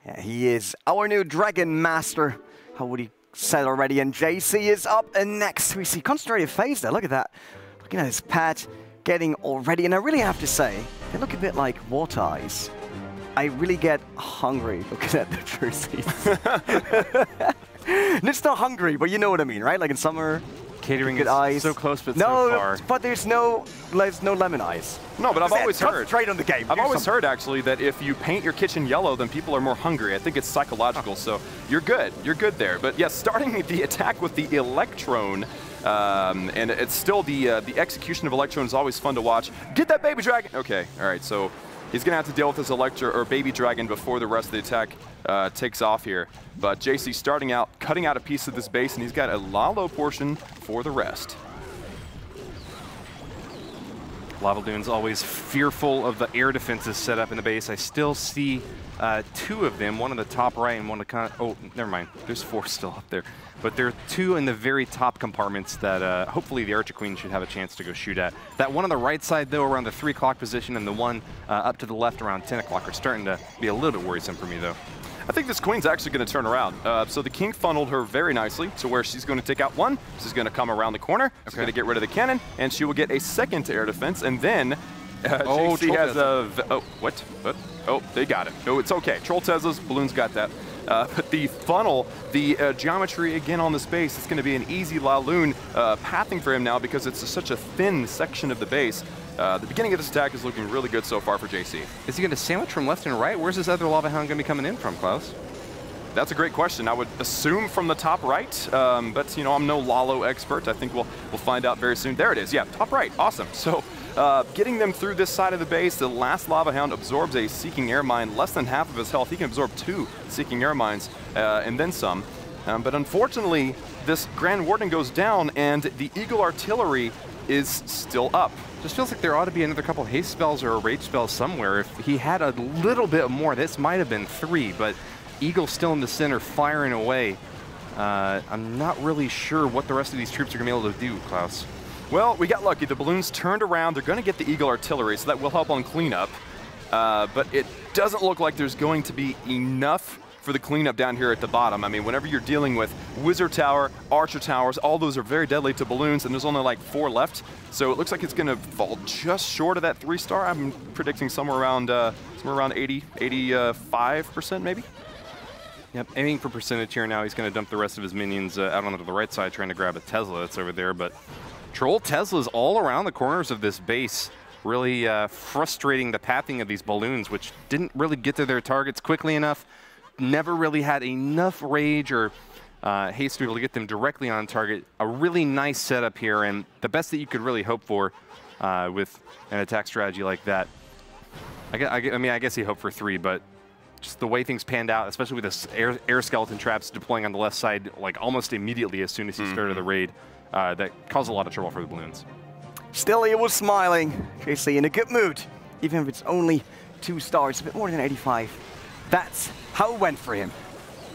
Speaker 1: Yeah, he is our new Dragon Master. How would he said already? And JC is up, and next we see Concentrated Phase there. Look at that. Looking at his pad, getting all ready. And I really have to say, they look a bit like Water Eyes. I really get hungry looking at the jerseys. It's not hungry, but you know what I mean, right? Like in summer,
Speaker 2: catering is
Speaker 1: ice.
Speaker 2: so close, but so far.
Speaker 1: But there's no lemon ice.
Speaker 3: No, but I've always heard.
Speaker 1: Concentrate on the game.
Speaker 3: I've always heard actually that if you paint your kitchen yellow, then people are more hungry. I think it's psychological, so you're good. You're good there. But yes, starting the attack with the Electron, and it's still the execution of Electron is always fun to watch. Get that baby dragon. Okay, all right. So he's gonna have to deal with his baby dragon before the rest of the attack takes off here. But JC starting out, cutting out a piece of this base, and he's got a Lalo portion for the rest.
Speaker 2: Lavadoon's always fearful of the air defenses set up in the base. I still see 2 of them, one in the top right and one in the oh, never mind. There's 4 still up there. But there are 2 in the very top compartments that hopefully the Archer Queen should have a chance to go shoot at. That one on the right side, though, around the 3 o'clock position, and the one up to the left around 10 o'clock are starting to be a little bit worrisome for me, though.
Speaker 3: I think this queen's actually going to turn around. So the king funneled her very nicely to where she's going to take out one. She's going to come around the corner. She's going to get rid of the cannon, and she will get a second air defense. And then JC has a... Oh, what? Oh, they got it. No, it's okay. Troll Tesla's balloons got that. But the funnel, the geometry again on the space, it's going to be an easy Laloon pathing for him now because it's such a thin section of the base. The beginning of this attack is looking really good so far for JC.
Speaker 2: Is he going to sandwich from left and right? Where's this other Lava Hound going to be coming in from, Klaus?
Speaker 3: That's a great question. I would assume from the top right, but you know, I'm no Lalo expert. I think we'll find out very soon. There it is. Yeah, top right. Awesome. So getting them through this side of the base, the last Lava Hound absorbs a Seeking Air Mine, less than half of his health. He can absorb 2 Seeking Air Mines and then some. But unfortunately, this Grand Warden goes down, and the Eagle Artillery is still up.
Speaker 2: Just feels like there ought to be another couple haste spells or a rage spell somewhere. If he had a little bit more, this might have been 3, but Eagle's still in the center firing away. I'm not really sure what the rest of these troops are going to be able to do, Klaus.
Speaker 3: Well, we got lucky. The balloons turned around. They're going to get the Eagle Artillery, so that will help on cleanup. But it doesn't look like there's going to be enough for the cleanup down here at the bottom. I mean, whenever you're dealing with Wizard Tower, Archer Towers, all those are very deadly to balloons, and there's only like 4 left. So it looks like it's going to fall just short of that 3-star. I'm predicting somewhere around 80, 85% maybe.
Speaker 2: Yep, aiming for percentage here now. He's going to dump the rest of his minions out onto the right side, trying to grab a Tesla that's over there. But Troll Teslas all around the corners of this base, really frustrating the pathing of these balloons, which didn't really get to their targets quickly enough. Never really had enough rage or haste to be able to get them directly on target. A really nice setup here, and the best that you could really hope for with an attack strategy like that. I mean, I guess he hoped for 3, but just the way things panned out, especially with this air skeleton traps deploying on the left side, like almost immediately as soon as he started the raid, that caused a lot of trouble for the balloons.
Speaker 1: Still, he was smiling, JC in a good mood, even if it's only 2 stars, a bit more than 85. That's how it went for him.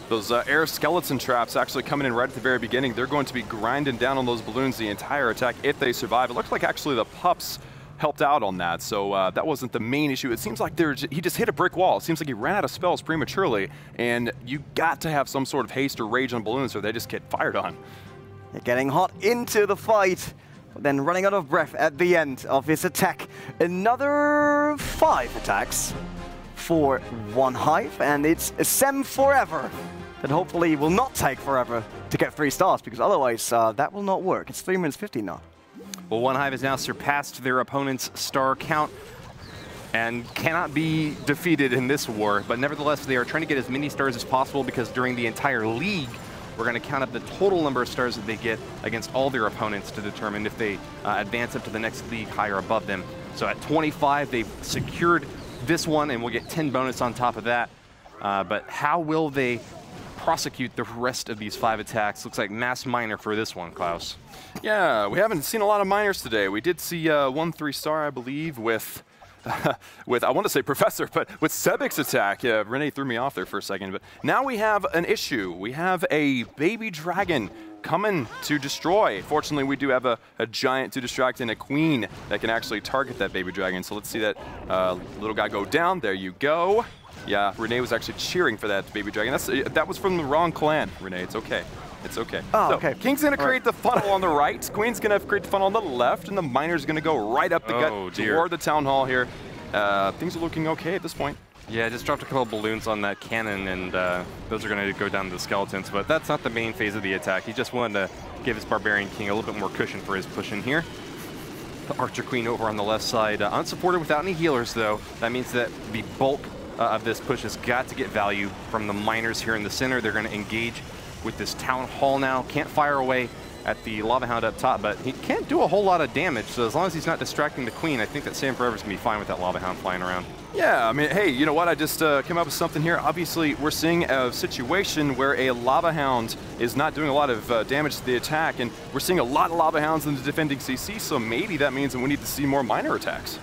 Speaker 3: Those air skeleton traps actually coming in right at the very beginning. They're going to be grinding down on those balloons the entire attack if they survive. It looks like actually the pups helped out on that, so that wasn't the main issue. It seems like he just hit a brick wall. It seems like he ran out of spells prematurely, and you got to have some sort of haste or rage on balloons or they just get fired on.
Speaker 1: They're getting hot into the fight, but then running out of breath at the end of his attack. Another 5 attacks for OneHive, and it's a Sem forever that hopefully will not take forever to get 3 stars, because otherwise that will not work. It's 3 minutes 50 now.
Speaker 2: Well, OneHive has now surpassed their opponent's star count and cannot be defeated in this war, but nevertheless they are trying to get as many stars as possible, because during the entire league we're going to count up the total number of stars that they get against all their opponents to determine if they advance up to the next league higher above them. So at 25 they've secured this one, and we'll get 10 bonus on top of that. But how will they prosecute the rest of these 5 attacks? Looks like mass miner for this one, Klaus.
Speaker 3: Yeah, we haven't seen a lot of miners today. We did see 1 3-star, I believe, with I want to say Professor, but with Sebek's attack. Yeah, Renee threw me off there for a second. But now we have an issue. We have a baby dragon coming to destroy. Fortunately, we do have a giant to distract and a queen that can actually target that baby dragon. So let's see that little guy go down. There you go. Yeah, Renee was actually cheering for that baby dragon. That was from the wrong clan, Renee. It's okay. It's okay.
Speaker 1: Oh,
Speaker 3: so,
Speaker 1: okay.
Speaker 3: King's going to create the funnel on the right. Queen's going to create the funnel on the left, and the miner's going to go right up the gut toward the town hall here. Things are looking okay at this point.
Speaker 2: Yeah, just dropped a couple of balloons on that cannon, and those are going to go down to the skeletons. But that's not the main phase of the attack. He just wanted to give his Barbarian King a little bit more cushion for his push in here. The Archer Queen over on the left side, unsupported without any healers, though. That means that the bulk of this push has got to get value from the miners here in the center. They're going to engage with this Town Hall now. Can't fire away at the Lava Hound up top, but he can't do a whole lot of damage. So as long as he's not distracting the Queen, I think that Sam Forever's going to be fine with that Lava Hound flying around.
Speaker 3: Yeah, I mean, hey, you know what? I just came up with something here. Obviously, we're seeing a situation where a Lava Hound is not doing a lot of damage to the attack, and we're seeing a lot of Lava Hounds in the defending CC, so maybe that means that we need to see more miner attacks.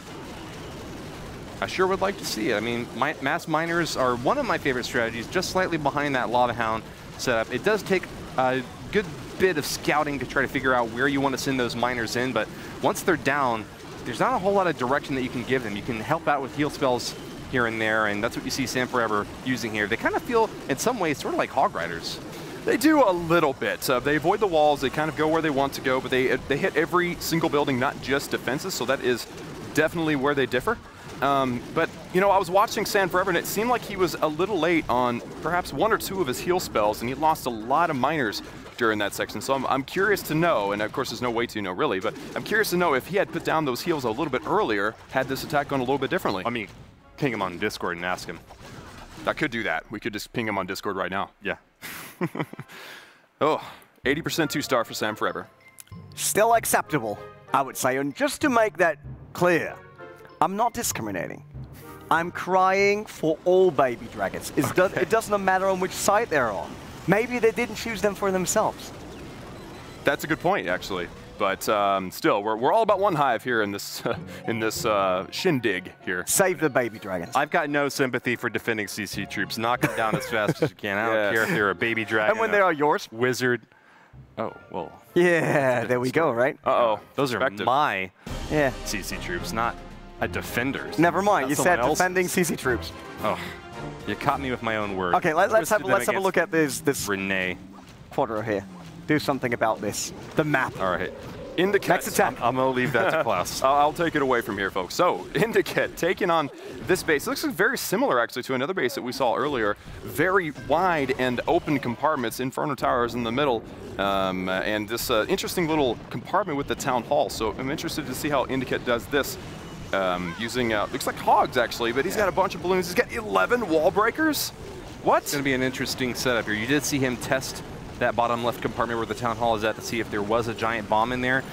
Speaker 2: I sure would like to see it. I mean, mass miners are one of my favorite strategies, just slightly behind that Lava Hound setup. It does take a good bit of scouting to try to figure out where you want to send those miners in, but once they're down, there's not a whole lot of direction that you can give them. You can help out with heal spells here and there, and that's what you see Sam Forever using here. They kind of feel, in some ways, sort of like Hog Riders.
Speaker 3: They do a little bit. They avoid the walls, they kind of go where they want to go, but they hit every single building, not just defenses, so that is definitely where they differ. But, you know, I was watching Sam Forever, and it seemed like he was a little late on perhaps one or two of his heal spells, and he lost a lot of miners during that section. So I'm curious to know, and of course there's no way to know really, but I'm curious to know if he had put down those heals a little bit earlier, had this attack gone a little bit differently.
Speaker 2: I mean, ping him on Discord and ask him.
Speaker 3: I could do that. We could just ping him on Discord right now.
Speaker 2: Yeah.
Speaker 3: Oh, 80% 2-star for Sam Forever.
Speaker 1: Still acceptable, I would say. And just to make that clear, I'm not discriminating. I'm crying for all baby dragons. It doesn't matter on which side they're on. Maybe they didn't choose them for themselves.
Speaker 3: That's a good point, actually. But still, we're all about OneHive here in this shindig here.
Speaker 1: Save the baby dragons.
Speaker 2: I've got no sympathy for defending CC troops. Knock them down as fast as you can. I don't care if they're a baby dragon.
Speaker 1: And when they are yours.
Speaker 2: Wizard. Oh, well.
Speaker 1: Yeah, there we go, right?
Speaker 3: Uh-oh.
Speaker 2: Those are my CC troops, not a defender's.
Speaker 1: Never mind, you said defending CC troops.
Speaker 2: Oh, you caught me with my own words.
Speaker 1: Okay, let's have a look at this
Speaker 2: Renee
Speaker 1: quadro here. Do something about this. The map.
Speaker 2: All right.
Speaker 3: Indicate.
Speaker 1: Next attack.
Speaker 2: I'm going to leave that to Klaus.
Speaker 3: I'll take it away from here, folks. So, Indicate taking on this base. It looks very similar, actually, to another base that we saw earlier. Very wide and open compartments. Inferno Towers in the middle. And this interesting little compartment with the Town Hall. So, I'm interested to see how Indicate does this. Using, looks like hogs, actually, but he's got a bunch of balloons. He's got 11 wall breakers? What?
Speaker 2: It's going to be an interesting setup here. You did see him test that bottom left compartment where the Town Hall is at to see if there was a giant bomb in there.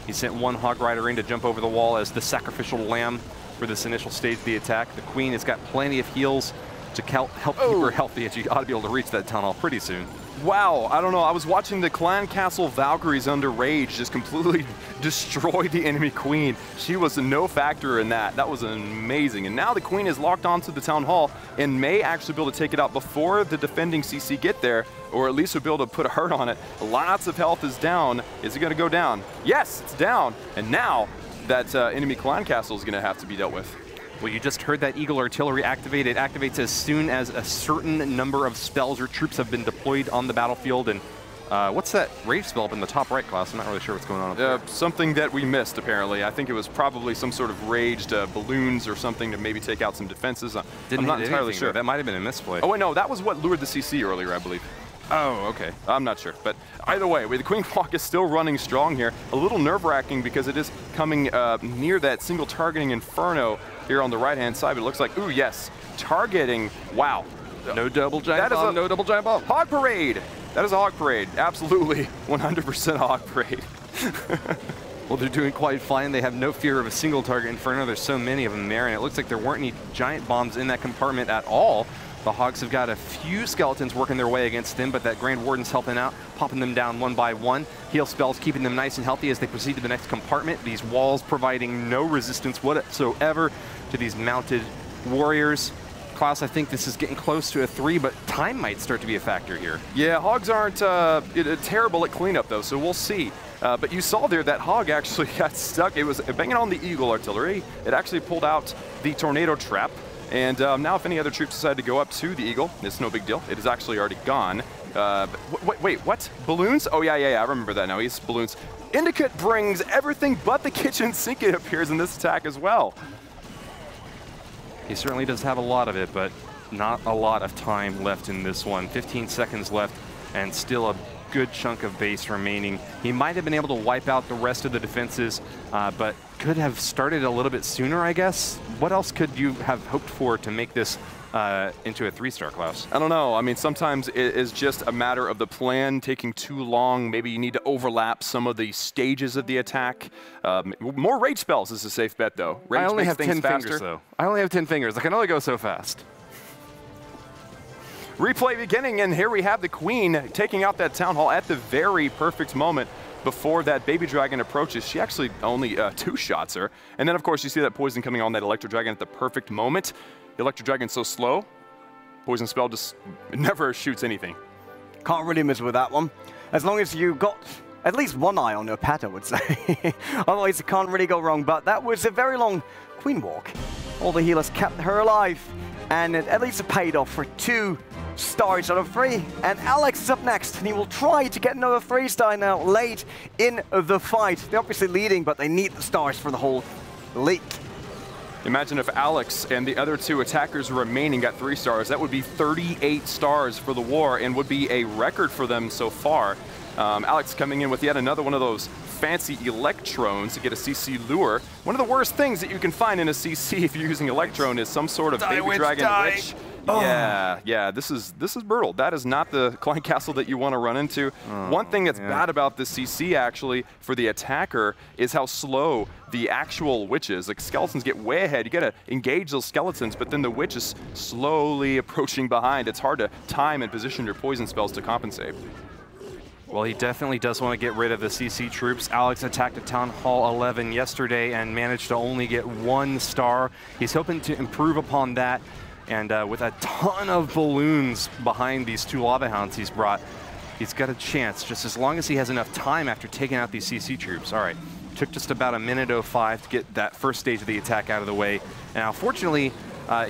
Speaker 2: He sent one Hog Rider in to jump over the wall as the sacrificial lamb for this initial stage of the attack. The Queen has got plenty of heals to help keep her healthy, and she ought to be able to reach that Town Hall pretty soon.
Speaker 3: Wow, I don't know. I was watching the Clan Castle Valkyries under Rage just completely destroy the enemy Queen. She was no factor in that. That was amazing. And now the Queen is locked onto the Town Hall and may actually be able to take it out before the defending CC get there, or at least will be able to put a hurt on it. Lots of health is down. Is it going to go down? Yes, it's down. And now that enemy Clan Castle is going to have to be dealt with.
Speaker 2: Well, you just heard that Eagle Artillery activate. It activates as soon as a certain number of spells or troops have been deployed on the battlefield. And what's that rage spell up in the top right, Klaus? I'm not really sure what's going on up there.
Speaker 3: Something that we missed, apparently. I think it was probably some sort of raged balloons or something to maybe take out some defenses. I'm not entirely sure.
Speaker 2: That might have been a misplay.
Speaker 3: Oh, wait, no, that was what lured the CC earlier, I believe.
Speaker 2: Oh, okay.
Speaker 3: I'm not sure. But either way, the Queen Walk is still running strong here. A little nerve-wracking because it is coming near that single targeting Inferno here on the right-hand side. But it looks like, ooh, yes, targeting. Wow.
Speaker 2: No double giant bomb, no double giant bomb.
Speaker 3: Hog Parade. That is a Hog Parade. Absolutely 100% Hog Parade.
Speaker 2: Well, they're doing quite fine. They have no fear of a single target Inferno. There's so many of them there, and it looks like there weren't any giant bombs in that compartment at all. The Hogs have got a few skeletons working their way against them, but that Grand Warden's helping out, popping them down one by one. Heal spells keeping them nice and healthy as they proceed to the next compartment. These walls providing no resistance whatsoever to these mounted warriors. Klaus, I think this is getting close to a 3, but time might start to be a factor here.
Speaker 3: Yeah, Hogs aren't terrible at cleanup, though, so we'll see. But you saw there that Hog actually got stuck. It was banging on the Eagle Artillery. It actually pulled out the Tornado Trap. And now if any other troops decide to go up to the Eagle, it's no big deal. It is actually already gone. Wait, what? Balloons? Oh, yeah, I remember that now. He's balloons. Indicate brings everything but the kitchen sink, it appears, in this attack as well.
Speaker 2: He certainly does have a lot of it, but not a lot of time left in this one. 15 seconds left, and still a good chunk of base remaining. He might have been able to wipe out the rest of the defenses, but could have started a little bit sooner, I guess. What else could you have hoped for to make this into a 3-star, Klaus?
Speaker 3: I don't know. I mean, sometimes it is just a matter of the plan taking too long. Maybe you need to overlap some of the stages of the attack. More rage spells is a safe bet, though. Rage
Speaker 2: I only
Speaker 3: makes
Speaker 2: have 10
Speaker 3: things
Speaker 2: fingers, though. I only have 10 fingers. I can only go so fast.
Speaker 3: Replay beginning, and here we have the Queen taking out that Town Hall at the very perfect moment before that Baby Dragon approaches. She actually only 2-shots her. And then, of course, you see that poison coming on that Electro Dragon at the perfect moment. The Electro Dragon's so slow, poison spell just never shoots anything.
Speaker 1: Can't really miss with that one. As long as you got at least one eye on your pet, I would say. Otherwise, it can't really go wrong. But that was a very long Queen walk. All the healers kept her alive, and at least it paid off for 2 stars out of 3. And Alex is up next, and he will try to get another 3-star now late in the fight. They're obviously leading, but they need the stars for the whole league.
Speaker 3: Imagine if Alex and the other 2 attackers remaining got 3 stars. That would be 38 stars for the war and would be a record for them so far. Alex coming in with yet another one of those fancy Electrones to get a CC lure. One of the worst things that you can find in a CC if you're using Electrone is some sort of Baby Dragon Witch. Oh. Yeah, this is brutal. That is not the Klein Castle that you want to run into. One thing that's bad about this CC actually for the attacker is how slow the actual witch is. Like, skeletons get way ahead. You gotta engage those skeletons, but then the witch is slowly approaching behind. It's hard to time and position your poison spells to compensate.
Speaker 2: Well, he definitely does want to get rid of the CC troops. Alex attacked at Town Hall 11 yesterday and managed to only get 1 star. He's hoping to improve upon that. And with a ton of balloons behind these 2 Lava Hounds he's brought, he's got a chance, just as long as he has enough time after taking out these CC troops. All right, took just about a minute 05 to get that first stage of the attack out of the way. Now, fortunately,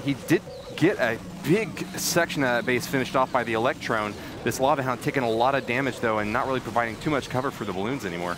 Speaker 2: he did get a big section of that base finished off by the Electron. This Lava Hound taking a lot of damage, though, and not really providing too much cover for the balloons anymore.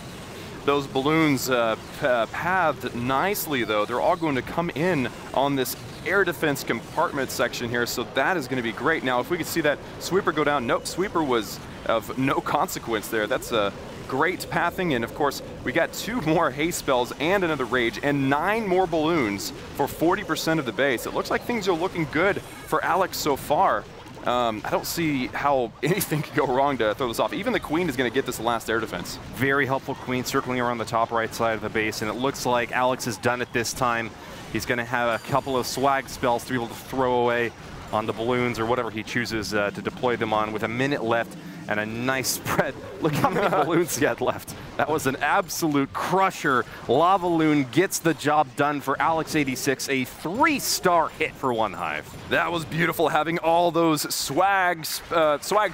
Speaker 3: Those balloons pathed nicely, though. They're all going to come in on this air defense compartment section here, so that is going to be great. Now, if we could see that Sweeper go down, nope, Sweeper was of no consequence there. That's a great pathing, and of course, we got 2 more haste spells and another rage, and 9 more balloons for 40% of the base. It looks like things are looking good for Alex so far. I don't see how anything could go wrong to throw this off. Even the Queen is going to get this last air defense.
Speaker 2: Very helpful Queen circling around the top right side of the base, and it looks like Alex is done it this time. He's going to have a couple of swag spells to be able to throw away on the balloons or whatever he chooses to deploy them on with a minute left and a nice spread. Look how many balloons he had left. That was an absolute crusher. Lavaloon gets the job done for Alex86, a 3-star hit for OneHive.
Speaker 3: That was beautiful, having all those swag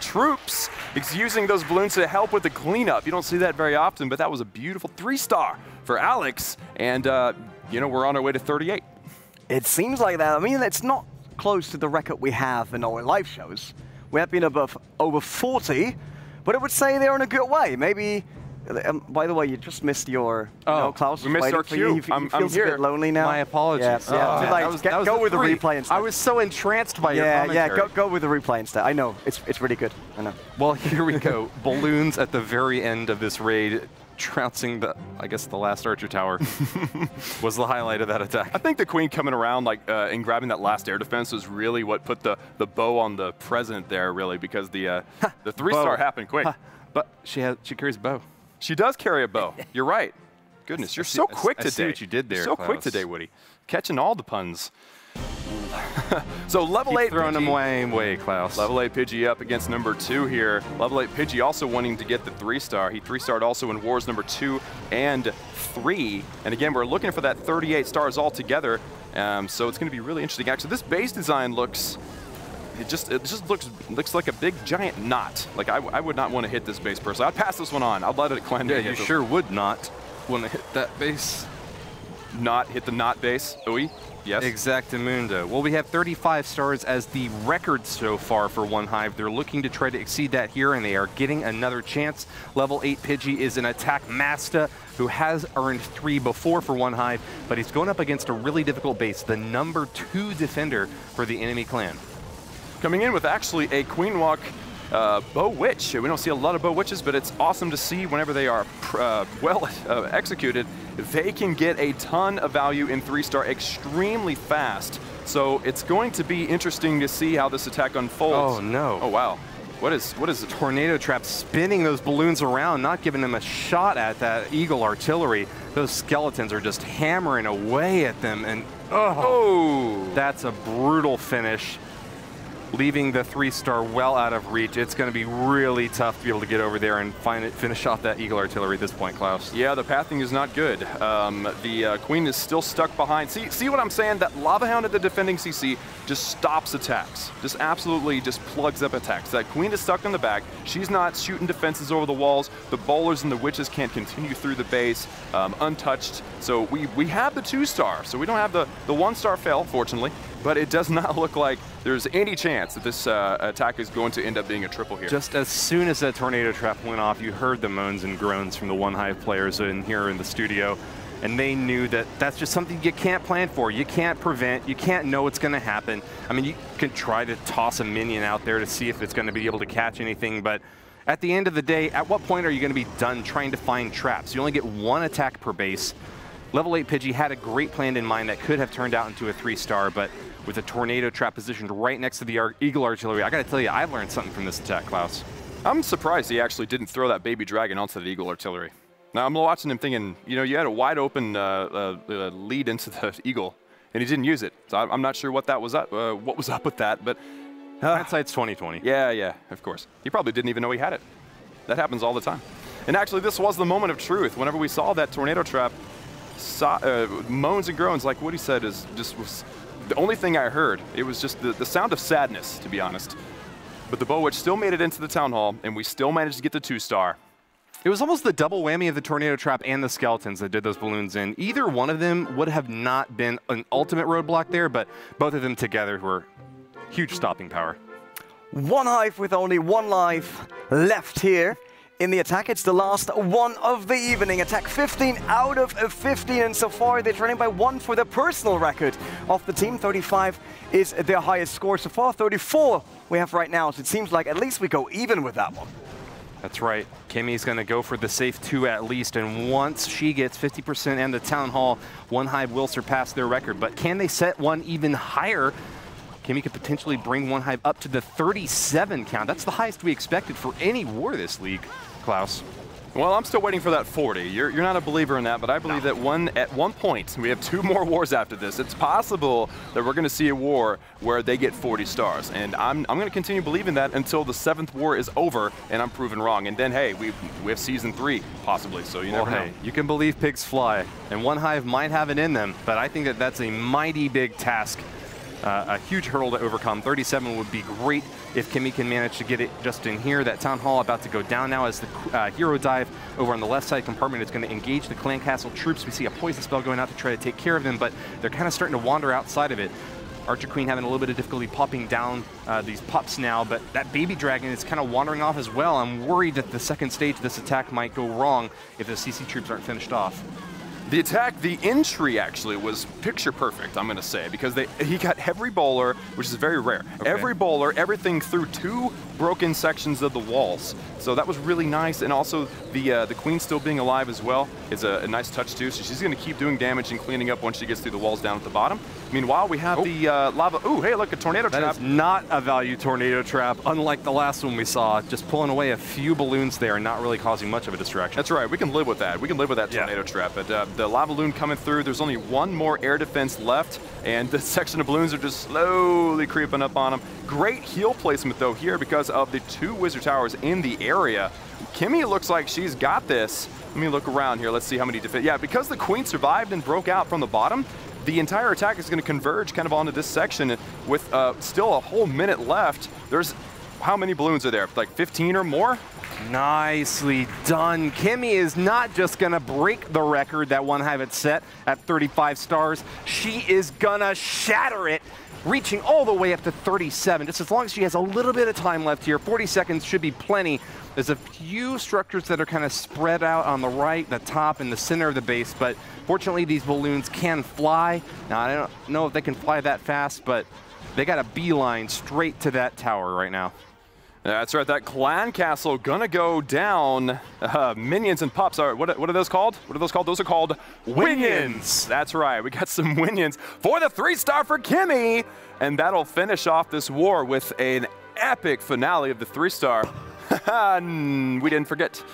Speaker 3: troops using those balloons to help with the cleanup. You don't see that very often, but that was a beautiful 3-star for Alex, and you know, we're on our way to 38.
Speaker 1: It seems like that. I mean, it's not close to the record we have in our live shows. We have been above over 40, but it would say they're in a good way. Maybe, by the way, you just missed your, Klaus.
Speaker 3: We missed our cue.
Speaker 1: He feels a bit lonely now.
Speaker 2: My apologies.
Speaker 1: Go with the replay instead.
Speaker 2: I was so entranced by your commentary.
Speaker 1: Yeah, go with the replay instead. I know, it's really good. I know.
Speaker 2: Well, here we go. Balloons at the very end of this raid, trouncing the, I guess, the last Archer Tower was the highlight of that attack.
Speaker 3: I think the Queen coming around and grabbing that last air defense was really what put the bow on the present there, really, because the 3-star happened quick.
Speaker 2: But she carries a bow.
Speaker 3: She does carry a bow. You're right. Goodness, you're so quick today.
Speaker 2: I see what you did there,
Speaker 3: You're so quick today, Woody. Catching all the puns. So level 8
Speaker 2: throwing them away, Klaus.
Speaker 3: Level 8 Pidgey up against number 2 here. Level 8 Pidgey also wanting to get the 3-star. He 3-starred also in Wars number 2 and 3. And again, we're looking for that 38 stars altogether. So it's going to be really interesting. Actually, this base design looks, it just looks like a big giant knot. Like I would not want to hit this base personally. I'd pass this one on. I'd let it cleanse.
Speaker 2: Yeah, you sure would not want to hit that base.
Speaker 3: not hit the not base. Ooey, yes.
Speaker 2: Exactamundo. Well, we have 35 stars as the record so far for OneHive. They're looking to try to exceed that here, and they are getting another chance. Level 8 Pidgey is an attack master who has earned 3 before for OneHive, but he's going up against a really difficult base, the number 2 defender for the enemy clan.
Speaker 3: Coming in with actually a Queen Walk Bow Witch. We don't see a lot of Bow Witches, but it's awesome to see whenever they are well executed. They can get a ton of value in 3-star extremely fast. So it's going to be interesting to see how this attack unfolds.
Speaker 2: Oh no.
Speaker 3: Oh wow. What is it?
Speaker 2: Tornado Trap spinning those balloons around, not giving them a shot at that Eagle artillery. Those skeletons are just hammering away at them, and oh, that's a brutal finish, leaving the 3-star well out of reach. It's going to be really tough to be able to get over there and finish off that Eagle artillery at this point, Klaus.
Speaker 3: Yeah, the pathing is not good. The Queen is still stuck behind. See what I'm saying? That Lava Hound at the defending CC just stops attacks. Just absolutely just plugs up attacks. That Queen is stuck in the back. She's not shooting defenses over the walls. The bowlers and the witches can't continue through the base untouched. So we have the 2-star. So we don't have the 1-star fail, fortunately. But it does not look like there's any chance that this attack is going to end up being a triple here.
Speaker 2: Just as soon as that Tornado Trap went off, you heard the moans and groans from the OneHive players in here in the studio, and they knew that that's just something you can't plan for, you can't prevent, you can't know what's going to happen. I mean, you can try to toss a minion out there to see if it's going to be able to catch anything, but at the end of the day, at what point are you going to be done trying to find traps? You only get 1 attack per base. Level 8 Pidgey had a great plan in mind that could have turned out into a 3-star, but with a Tornado Trap positioned right next to the Eagle artillery, I got to tell you, I've learned something from this attack, Klaus.
Speaker 3: I'm surprised he actually didn't throw that baby dragon onto the Eagle artillery. Now I'm watching him thinking, you know, you had a wide open lead into the Eagle, and he didn't use it. So I'm not sure what was up with that, but
Speaker 2: hindsight's 20/20.
Speaker 3: Yeah, of course. He probably didn't even know he had it. That happens all the time. And actually, this was the moment of truth. Whenever we saw that Tornado Trap, moans and groans, like Woody said, was the only thing I heard. It was just the sound of sadness, to be honest. But the Bow Witch still made it into the Town Hall, and we still managed to get the 2-star.
Speaker 2: It was almost the double whammy of the Tornado Trap and the skeletons that did those balloons in. Either one of them would have not been an ultimate roadblock there, but both of them together were huge stopping power.
Speaker 1: OneHive with only 1 life left here. In the attack, it's the last one of the evening. Attack 15 out of 15, and so far they're trailing by 1 for the personal record of the team. 35 is their highest score so far. 34 we have right now, so it seems like at least we go even with that one.
Speaker 2: That's right. Kimmy's going to go for the safe 2 at least, and once she gets 50% and the Town Hall, OneHive will surpass their record. But can they set one even higher? Kimmy could potentially bring OneHive up to the 37 count. That's the highest we expected for any war this league, Klaus.
Speaker 3: Well, I'm still waiting for that 40. You're not a believer in that, but I believe that at one point, we have 2 more wars after this. It's possible that we're going to see a war where they get 40 stars, and I'm going to continue believing that until the 7th war is over and I'm proven wrong. And then, hey, we have Season 3, possibly, so you never know.
Speaker 2: Hey, you can believe pigs fly, and OneHive might have it in them, but I think that that's a mighty big task. A huge hurdle to overcome. 37 would be great if Kimmy can manage to get it just in here. That Town Hall about to go down now as the hero dive over on the left side compartment is going to engage the Clan Castle troops. We see a poison spell going out to try to take care of them, but they're kind of starting to wander outside of it. Archer Queen having a little bit of difficulty popping down these pups now, but that baby dragon is kind of wandering off as well. I'm worried that the second stage of this attack might go wrong if the CC troops aren't finished off.
Speaker 3: The attack, the entry actually was picture perfect, I'm going to say, because he got every bowler, which is very rare. Okay. Every bowler, everything through 2 broken sections of the walls. So that was really nice, and also the Queen still being alive as well is a nice touch too. So she's going to keep doing damage and cleaning up once she gets through the walls down at the bottom. Meanwhile, we have the lava. Ooh, hey, look, a Tornado Trap.
Speaker 2: That is not a value Tornado Trap, unlike the last one we saw. Just pulling away a few balloons there and not really causing much of a distraction.
Speaker 3: That's right. We can live with that. We can live with that Tornado Trap. But the lava balloon coming through, there's only 1 more air defense left, and the section of balloons are just slowly creeping up on them. Great heal placement, though, here because of the 2 wizard towers in the area. Kimmy looks like she's got this. Let me look around here. Let's see how many defense. Yeah, because the Queen survived and broke out from the bottom, the entire attack is going to converge kind of onto this section with still a whole minute left. There's, how many balloons are there? Like 15 or more?
Speaker 2: Nicely done. Kimmy is not just going to break the record that OneHive had set at 35 stars. She is going to shatter it, reaching all the way up to 37, just as long as she has a little bit of time left here. 40 seconds should be plenty. There's a few structures that are kind of spread out on the right, the top, and the center of the base, but fortunately these balloons can fly. Now, I don't know if they can fly that fast, but they got a beeline straight to that tower right now.
Speaker 3: That's right, that clan castle gonna go down. Minions and pups are, what are those called? What are those called? Those are called Winions. That's right, we got some Winions for the 3-star for Kimmy. And that'll finish off this war with an epic finale of the 3-star. We didn't forget.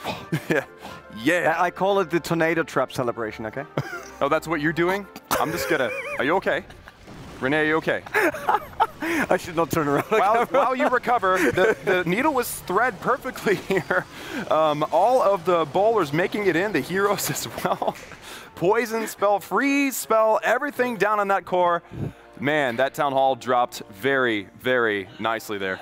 Speaker 3: Yeah.
Speaker 1: I call it the tornado trap celebration, okay?
Speaker 3: Oh, that's what you're doing? I'm just gonna, are you okay? Renee, are you okay?
Speaker 1: I should not turn around.
Speaker 3: While you recover, the needle was thread perfectly here. All of the bowlers making it in, the heroes as well. Poison spell, freeze spell, everything down on that core. Man, that town hall dropped very, very nicely there.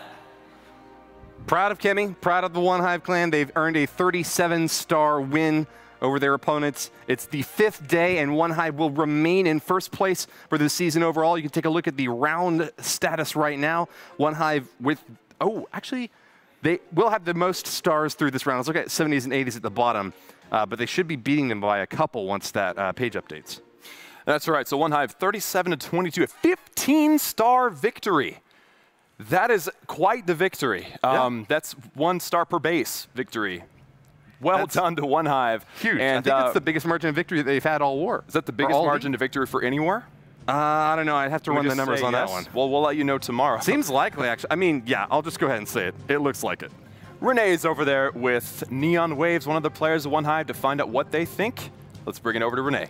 Speaker 2: Proud of Kimmy, proud of the OneHive clan. They've earned a 37-star win over their opponents. It's the 5th day, and OneHive will remain in first place for the season overall. You can take a look at the round status right now. OneHive with, actually, they will have the most stars through this round. Let's look at 70s and 80s at the bottom, but they should be beating them by a couple once that page updates.
Speaker 3: That's right, so OneHive 37-22, a 15-star victory. That is quite the victory. That's 1 star per base victory. Well done to OneHive.
Speaker 2: Huge. And I think it's the biggest margin of victory that they've had all war.
Speaker 3: Is that the biggest margin of victory for any war?
Speaker 2: I don't know. I'd have to run the numbers on that one.
Speaker 3: Well, we'll let you know tomorrow.
Speaker 2: Seems likely, actually. I mean, yeah, I'll just go ahead and say it. It looks like it.
Speaker 3: Renee's over there with Neon Waves, one of the players of OneHive, to find out what they think. Let's bring it over to Renee.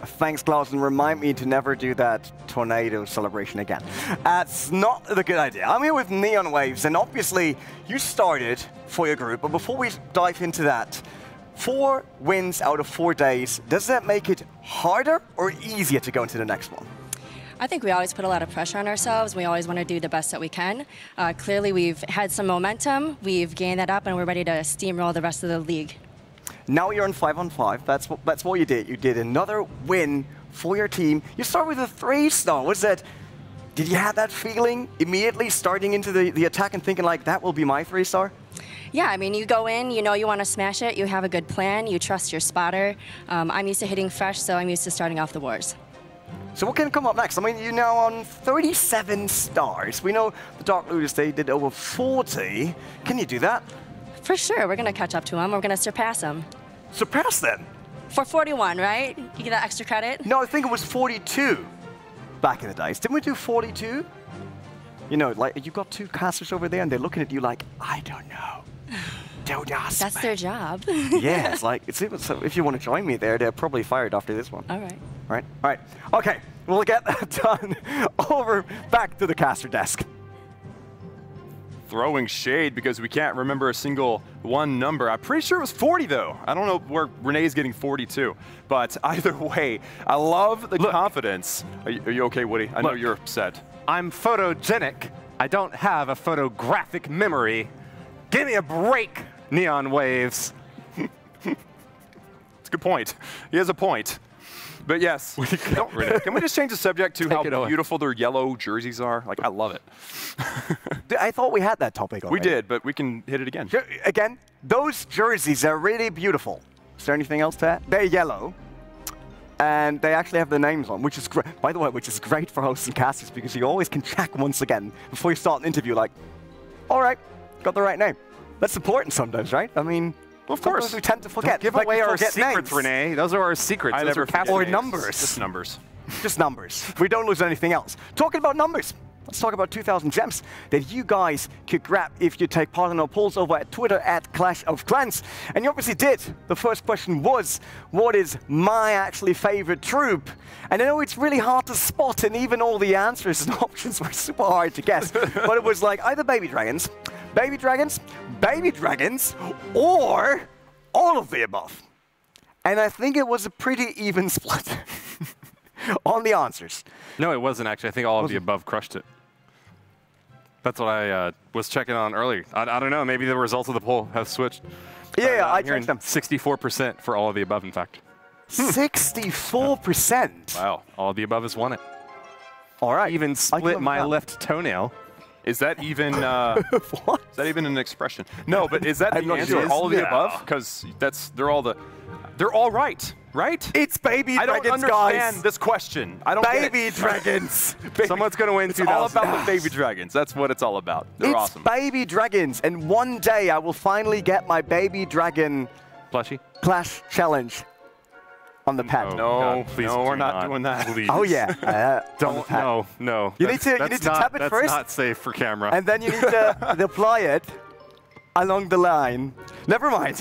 Speaker 1: Thanks, Klaus, and remind me to never do that tornado celebration again. That's not a good idea. I'm here with Neon Waves, and obviously you started for your group, but before we dive into that, 4 wins out of 4 days, does that make it harder or easier to go into the next one?
Speaker 5: I think we always put a lot of pressure on ourselves. We always want to do the best that we can. Clearly, we've had some momentum. We've gained that up, and we're ready to steamroll the rest of the league.
Speaker 1: Now you're on 5-on-5. That's what you did. You did another win for your team. You start with a 3-star. Was that? Did you have that feeling immediately starting into the attack and thinking like that will be my 3-star?
Speaker 5: Yeah, I mean, you go in, you know you want to smash it. You have a good plan. You trust your spotter. I'm used to hitting fresh, so I'm used to starting off the wars.
Speaker 1: So what can come up next? I mean, you're now on 37 stars. We know the Dark Looters, they did over 40. Can you do that?
Speaker 5: For sure, we're going to catch up to them. We're going to surpass them.
Speaker 1: Surpass them?
Speaker 5: For 41, right? You get that extra credit?
Speaker 1: No, I think it was 42 back in the days. Didn't we do 42? You know, like, you've got 2 casters over there, and they're looking at you like, I don't know. Don't ask
Speaker 5: That's
Speaker 1: me.
Speaker 5: their job.
Speaker 1: Yeah, it's like, so if you want to join me there, they're probably fired after this one.
Speaker 5: All right.
Speaker 1: All right. Okay, we'll get that done. Over back to the caster desk.
Speaker 3: Throwing shade because we can't remember a single one number. I'm pretty sure it was 40 though. I don't know where Renee's getting 42, but either way, I love the confidence. Are you okay, Woody? I know you're upset.
Speaker 2: I'm photogenic. I don't have a photographic memory. Give me a break, Neon Waves.
Speaker 3: It's a good point. He has a point. But yes, can we just change the subject to how beautiful their yellow jerseys are? Like, I love it.
Speaker 1: I thought we had that topic already.
Speaker 3: We did, but we can hit it again.
Speaker 1: Again, those jerseys are really beautiful. Is there anything else to add? They're yellow, and they actually have their names on, which is great. By the way, which is great for hosts and casters because you always can check once again before you start an interview, like, all right, got the right name. That's important sometimes, right? I mean,
Speaker 3: well, of course.
Speaker 1: We tend to forget.
Speaker 2: Don't give away our secrets, Renee. Those are our secrets. Those are
Speaker 1: or numbers.
Speaker 3: Just numbers.
Speaker 1: Just numbers. We don't lose anything else. Talking about numbers, let's talk about 2,000 gems that you guys could grab if you take part in our polls over at Twitter at Clash of Clans. And you obviously did. The first question was, what is my actually favorite troop? And I know it's really hard to spot, and even all the answers and options were super hard to guess. But it was like either baby dragons, or all of the above. And I think it was a pretty even split on the answers.
Speaker 2: No, it wasn't actually. I think all of the above crushed it. That's what I was checking on earlier. I don't know. Maybe the results of the poll have switched.
Speaker 1: Yeah, I checked them.
Speaker 2: 64% for all of the above, in fact.
Speaker 1: 64%.
Speaker 3: Wow.
Speaker 2: All of the above has won it.
Speaker 1: All right.
Speaker 2: Even split my left townnail.
Speaker 3: Is that even
Speaker 1: What?
Speaker 3: Is that even an expression? No, but is that the
Speaker 1: not
Speaker 3: answer?
Speaker 1: sure.
Speaker 3: All of the
Speaker 1: Yeah.
Speaker 3: above? Because they're all right, right?
Speaker 1: It's baby
Speaker 3: I don't
Speaker 1: dragons,
Speaker 3: understand
Speaker 1: guys.
Speaker 3: this question. I don't get it.
Speaker 1: Baby dragons.
Speaker 2: Someone's going to win
Speaker 3: It's all
Speaker 2: 2000.
Speaker 3: about the baby dragons. That's what it's all about. They're
Speaker 1: It's
Speaker 3: awesome.
Speaker 1: baby dragons, and one day I will finally get my baby dragon
Speaker 2: Plushie?
Speaker 1: Clash challenge on the pad.
Speaker 2: Oh,
Speaker 3: No,
Speaker 2: God, please
Speaker 3: no,
Speaker 2: do
Speaker 3: we're not doing that.
Speaker 2: Please.
Speaker 1: Oh yeah. on the
Speaker 2: Don't.
Speaker 1: pad.
Speaker 2: No.
Speaker 1: You need to
Speaker 2: That's
Speaker 1: tap it
Speaker 2: that's
Speaker 1: first.
Speaker 2: not safe for camera.
Speaker 1: And then you need to apply it along the line. Never mind.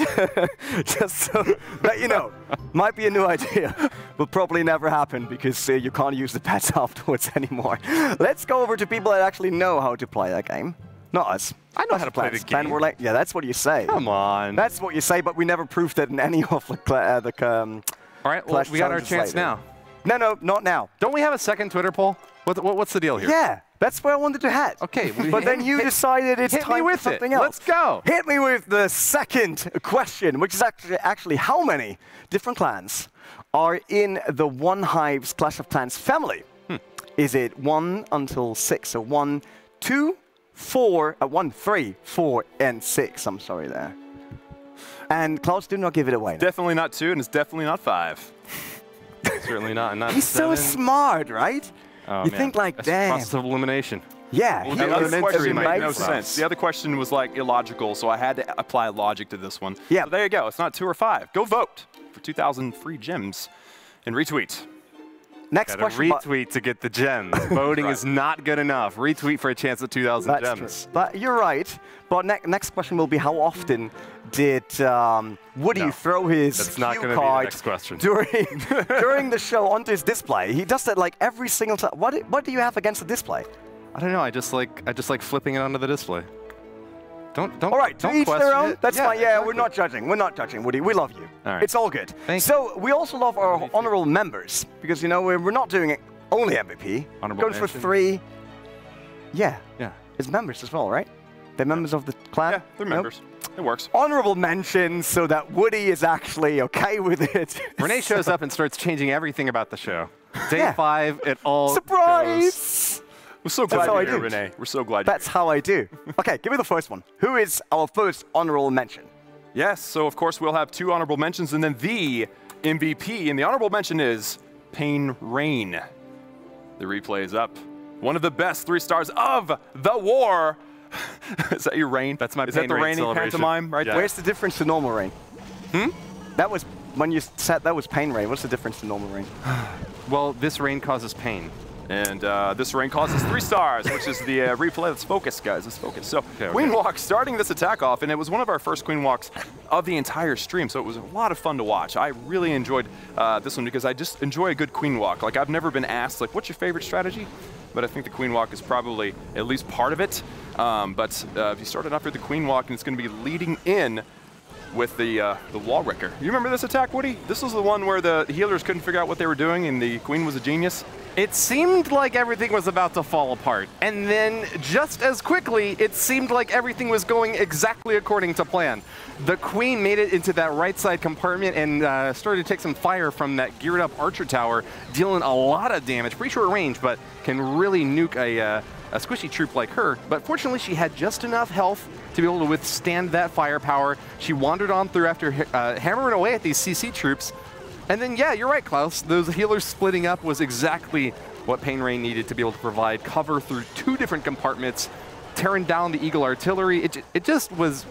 Speaker 1: Just so that you know. Might be a new idea. Will probably never happen because you can't use the pads afterwards anymore. Let's go over to people that actually know how to play that game. Not us.
Speaker 2: I know how to play the
Speaker 1: And
Speaker 2: game.
Speaker 1: we're like, yeah, that's what you say.
Speaker 2: Come on.
Speaker 1: That's what you say, but we never proved it in any of the
Speaker 2: All right, well,
Speaker 1: Clash
Speaker 2: we got our
Speaker 1: challenges
Speaker 2: chance
Speaker 1: later.
Speaker 2: now.
Speaker 1: No, not now.
Speaker 2: Don't we have a second Twitter poll? What's the deal here?
Speaker 1: Yeah, that's where I wanted to head.
Speaker 2: Okay,
Speaker 1: but then you decided it's
Speaker 2: hit me
Speaker 1: time
Speaker 2: with
Speaker 1: for
Speaker 2: it.
Speaker 1: something else.
Speaker 2: Let's go.
Speaker 1: Hit me with the second question, which is actually how many different clans are in the OneHive's Clash of Clans family? Is it 1 until 6? So 1, 2, 4, 1, 3, 4, and 6. I'm sorry there. And Klaus, do not give it away. Now.
Speaker 3: Definitely not 2, and it's definitely not 5.
Speaker 2: Certainly not. And not
Speaker 1: He's so
Speaker 2: 7.
Speaker 1: smart, right?
Speaker 2: Oh,
Speaker 1: You
Speaker 2: man.
Speaker 1: think like,
Speaker 2: That's
Speaker 1: damn.
Speaker 2: process of elimination.
Speaker 1: Yeah,
Speaker 2: Well,
Speaker 1: he
Speaker 2: the
Speaker 3: The
Speaker 2: other
Speaker 1: is
Speaker 3: other question made no
Speaker 1: amazing.
Speaker 3: sense. The other question was like illogical, so I had to apply logic to this one.
Speaker 1: Yeah.
Speaker 3: So there you go. It's not 2 or 5. Go vote for 2,000 free gems and retweet.
Speaker 1: Next
Speaker 2: Got to
Speaker 1: question.
Speaker 2: retweet to get the gems. Voting is not good enough. Retweet for a chance at 2,000
Speaker 1: That's
Speaker 2: gems.
Speaker 1: true. But you're right. But next question will be how often did Woody
Speaker 2: No,
Speaker 1: throw his
Speaker 2: that's not
Speaker 1: cue
Speaker 2: gonna be the
Speaker 1: card
Speaker 2: next question.
Speaker 1: during the show onto his display? He does that like every single time. What do you have against the display?
Speaker 2: I don't know. I just like flipping it onto the display. Don't.
Speaker 1: All right, to
Speaker 2: don't
Speaker 1: each
Speaker 2: question
Speaker 1: their own.
Speaker 2: it.
Speaker 1: That's fine. Yeah,
Speaker 2: exactly.
Speaker 1: we're not judging. We're not judging, Woody. We love you.
Speaker 2: All right.
Speaker 1: It's all good.
Speaker 2: Thank
Speaker 1: So we also love our honorable members because you know we're not doing it only MVP.
Speaker 2: Honorable
Speaker 1: Going for
Speaker 2: mention.
Speaker 1: 3. Yeah,
Speaker 2: Yeah.
Speaker 1: it's members as well, right? They're members of the clan.
Speaker 3: Yeah, they're
Speaker 1: Nope.
Speaker 3: members. It works.
Speaker 1: Honorable mentions so that Woody is actually okay with it.
Speaker 2: Renee shows up and starts changing everything about the show. Day
Speaker 1: Yeah.
Speaker 2: 5, it all goes.
Speaker 1: Surprise!
Speaker 3: We're so
Speaker 1: That's
Speaker 3: glad
Speaker 1: how I
Speaker 3: you're here,
Speaker 1: do.
Speaker 3: Renee. We're so glad
Speaker 1: That's how I do. Okay, give me the first one. Who is our first honorable mention?
Speaker 3: Yes, so of course we'll have 2 honorable mentions and then the MVP. And the honorable mention is Pain Rain. The replay is up. One of the best 3 stars of the war. Is that your rain?
Speaker 2: That's my
Speaker 3: Is that
Speaker 2: Pain
Speaker 3: the
Speaker 2: Rain
Speaker 3: raining
Speaker 2: celebration.
Speaker 3: pantomime right
Speaker 2: Yeah.
Speaker 3: there?
Speaker 1: Where's the difference to normal rain? That was, when you said that was pain rain, what's the difference to normal rain?
Speaker 2: Well, this rain causes pain.
Speaker 3: And this rain causes 3 stars, which is the replay. Let's focus, guys. Let's focus. So,
Speaker 2: Okay.
Speaker 3: Queen Walk starting this attack off, and it was one of our first Queen Walks of the entire stream, so it was a lot of fun to watch. I really enjoyed this one because I just enjoy a good Queen Walk. Like, I've never been asked, like, what's your favorite strategy? But I think the Queen Walk is probably at least part of it. But if you started off with the Queen Walk, and it's going to be leading in with the Wall Wrecker. You remember this attack, Woody? This was the one where the healers couldn't figure out what they were doing, and the Queen was a genius.
Speaker 2: It seemed like everything was about to fall apart. And then just as quickly, it seemed like everything was going exactly according to plan. The Queen made it into that right side compartment and started to take some fire from that geared up archer tower, dealing a lot of damage. Pretty short range, but can really nuke a squishy troop like her. But fortunately, she had just enough health to be able to withstand that firepower. She wandered on through after hammering away at these CC troops. And then, yeah, you're right, Klaus. Those healers splitting up was exactly what Pain Rain needed to be able to provide cover through 2 different compartments, tearing down the Eagle artillery. It just was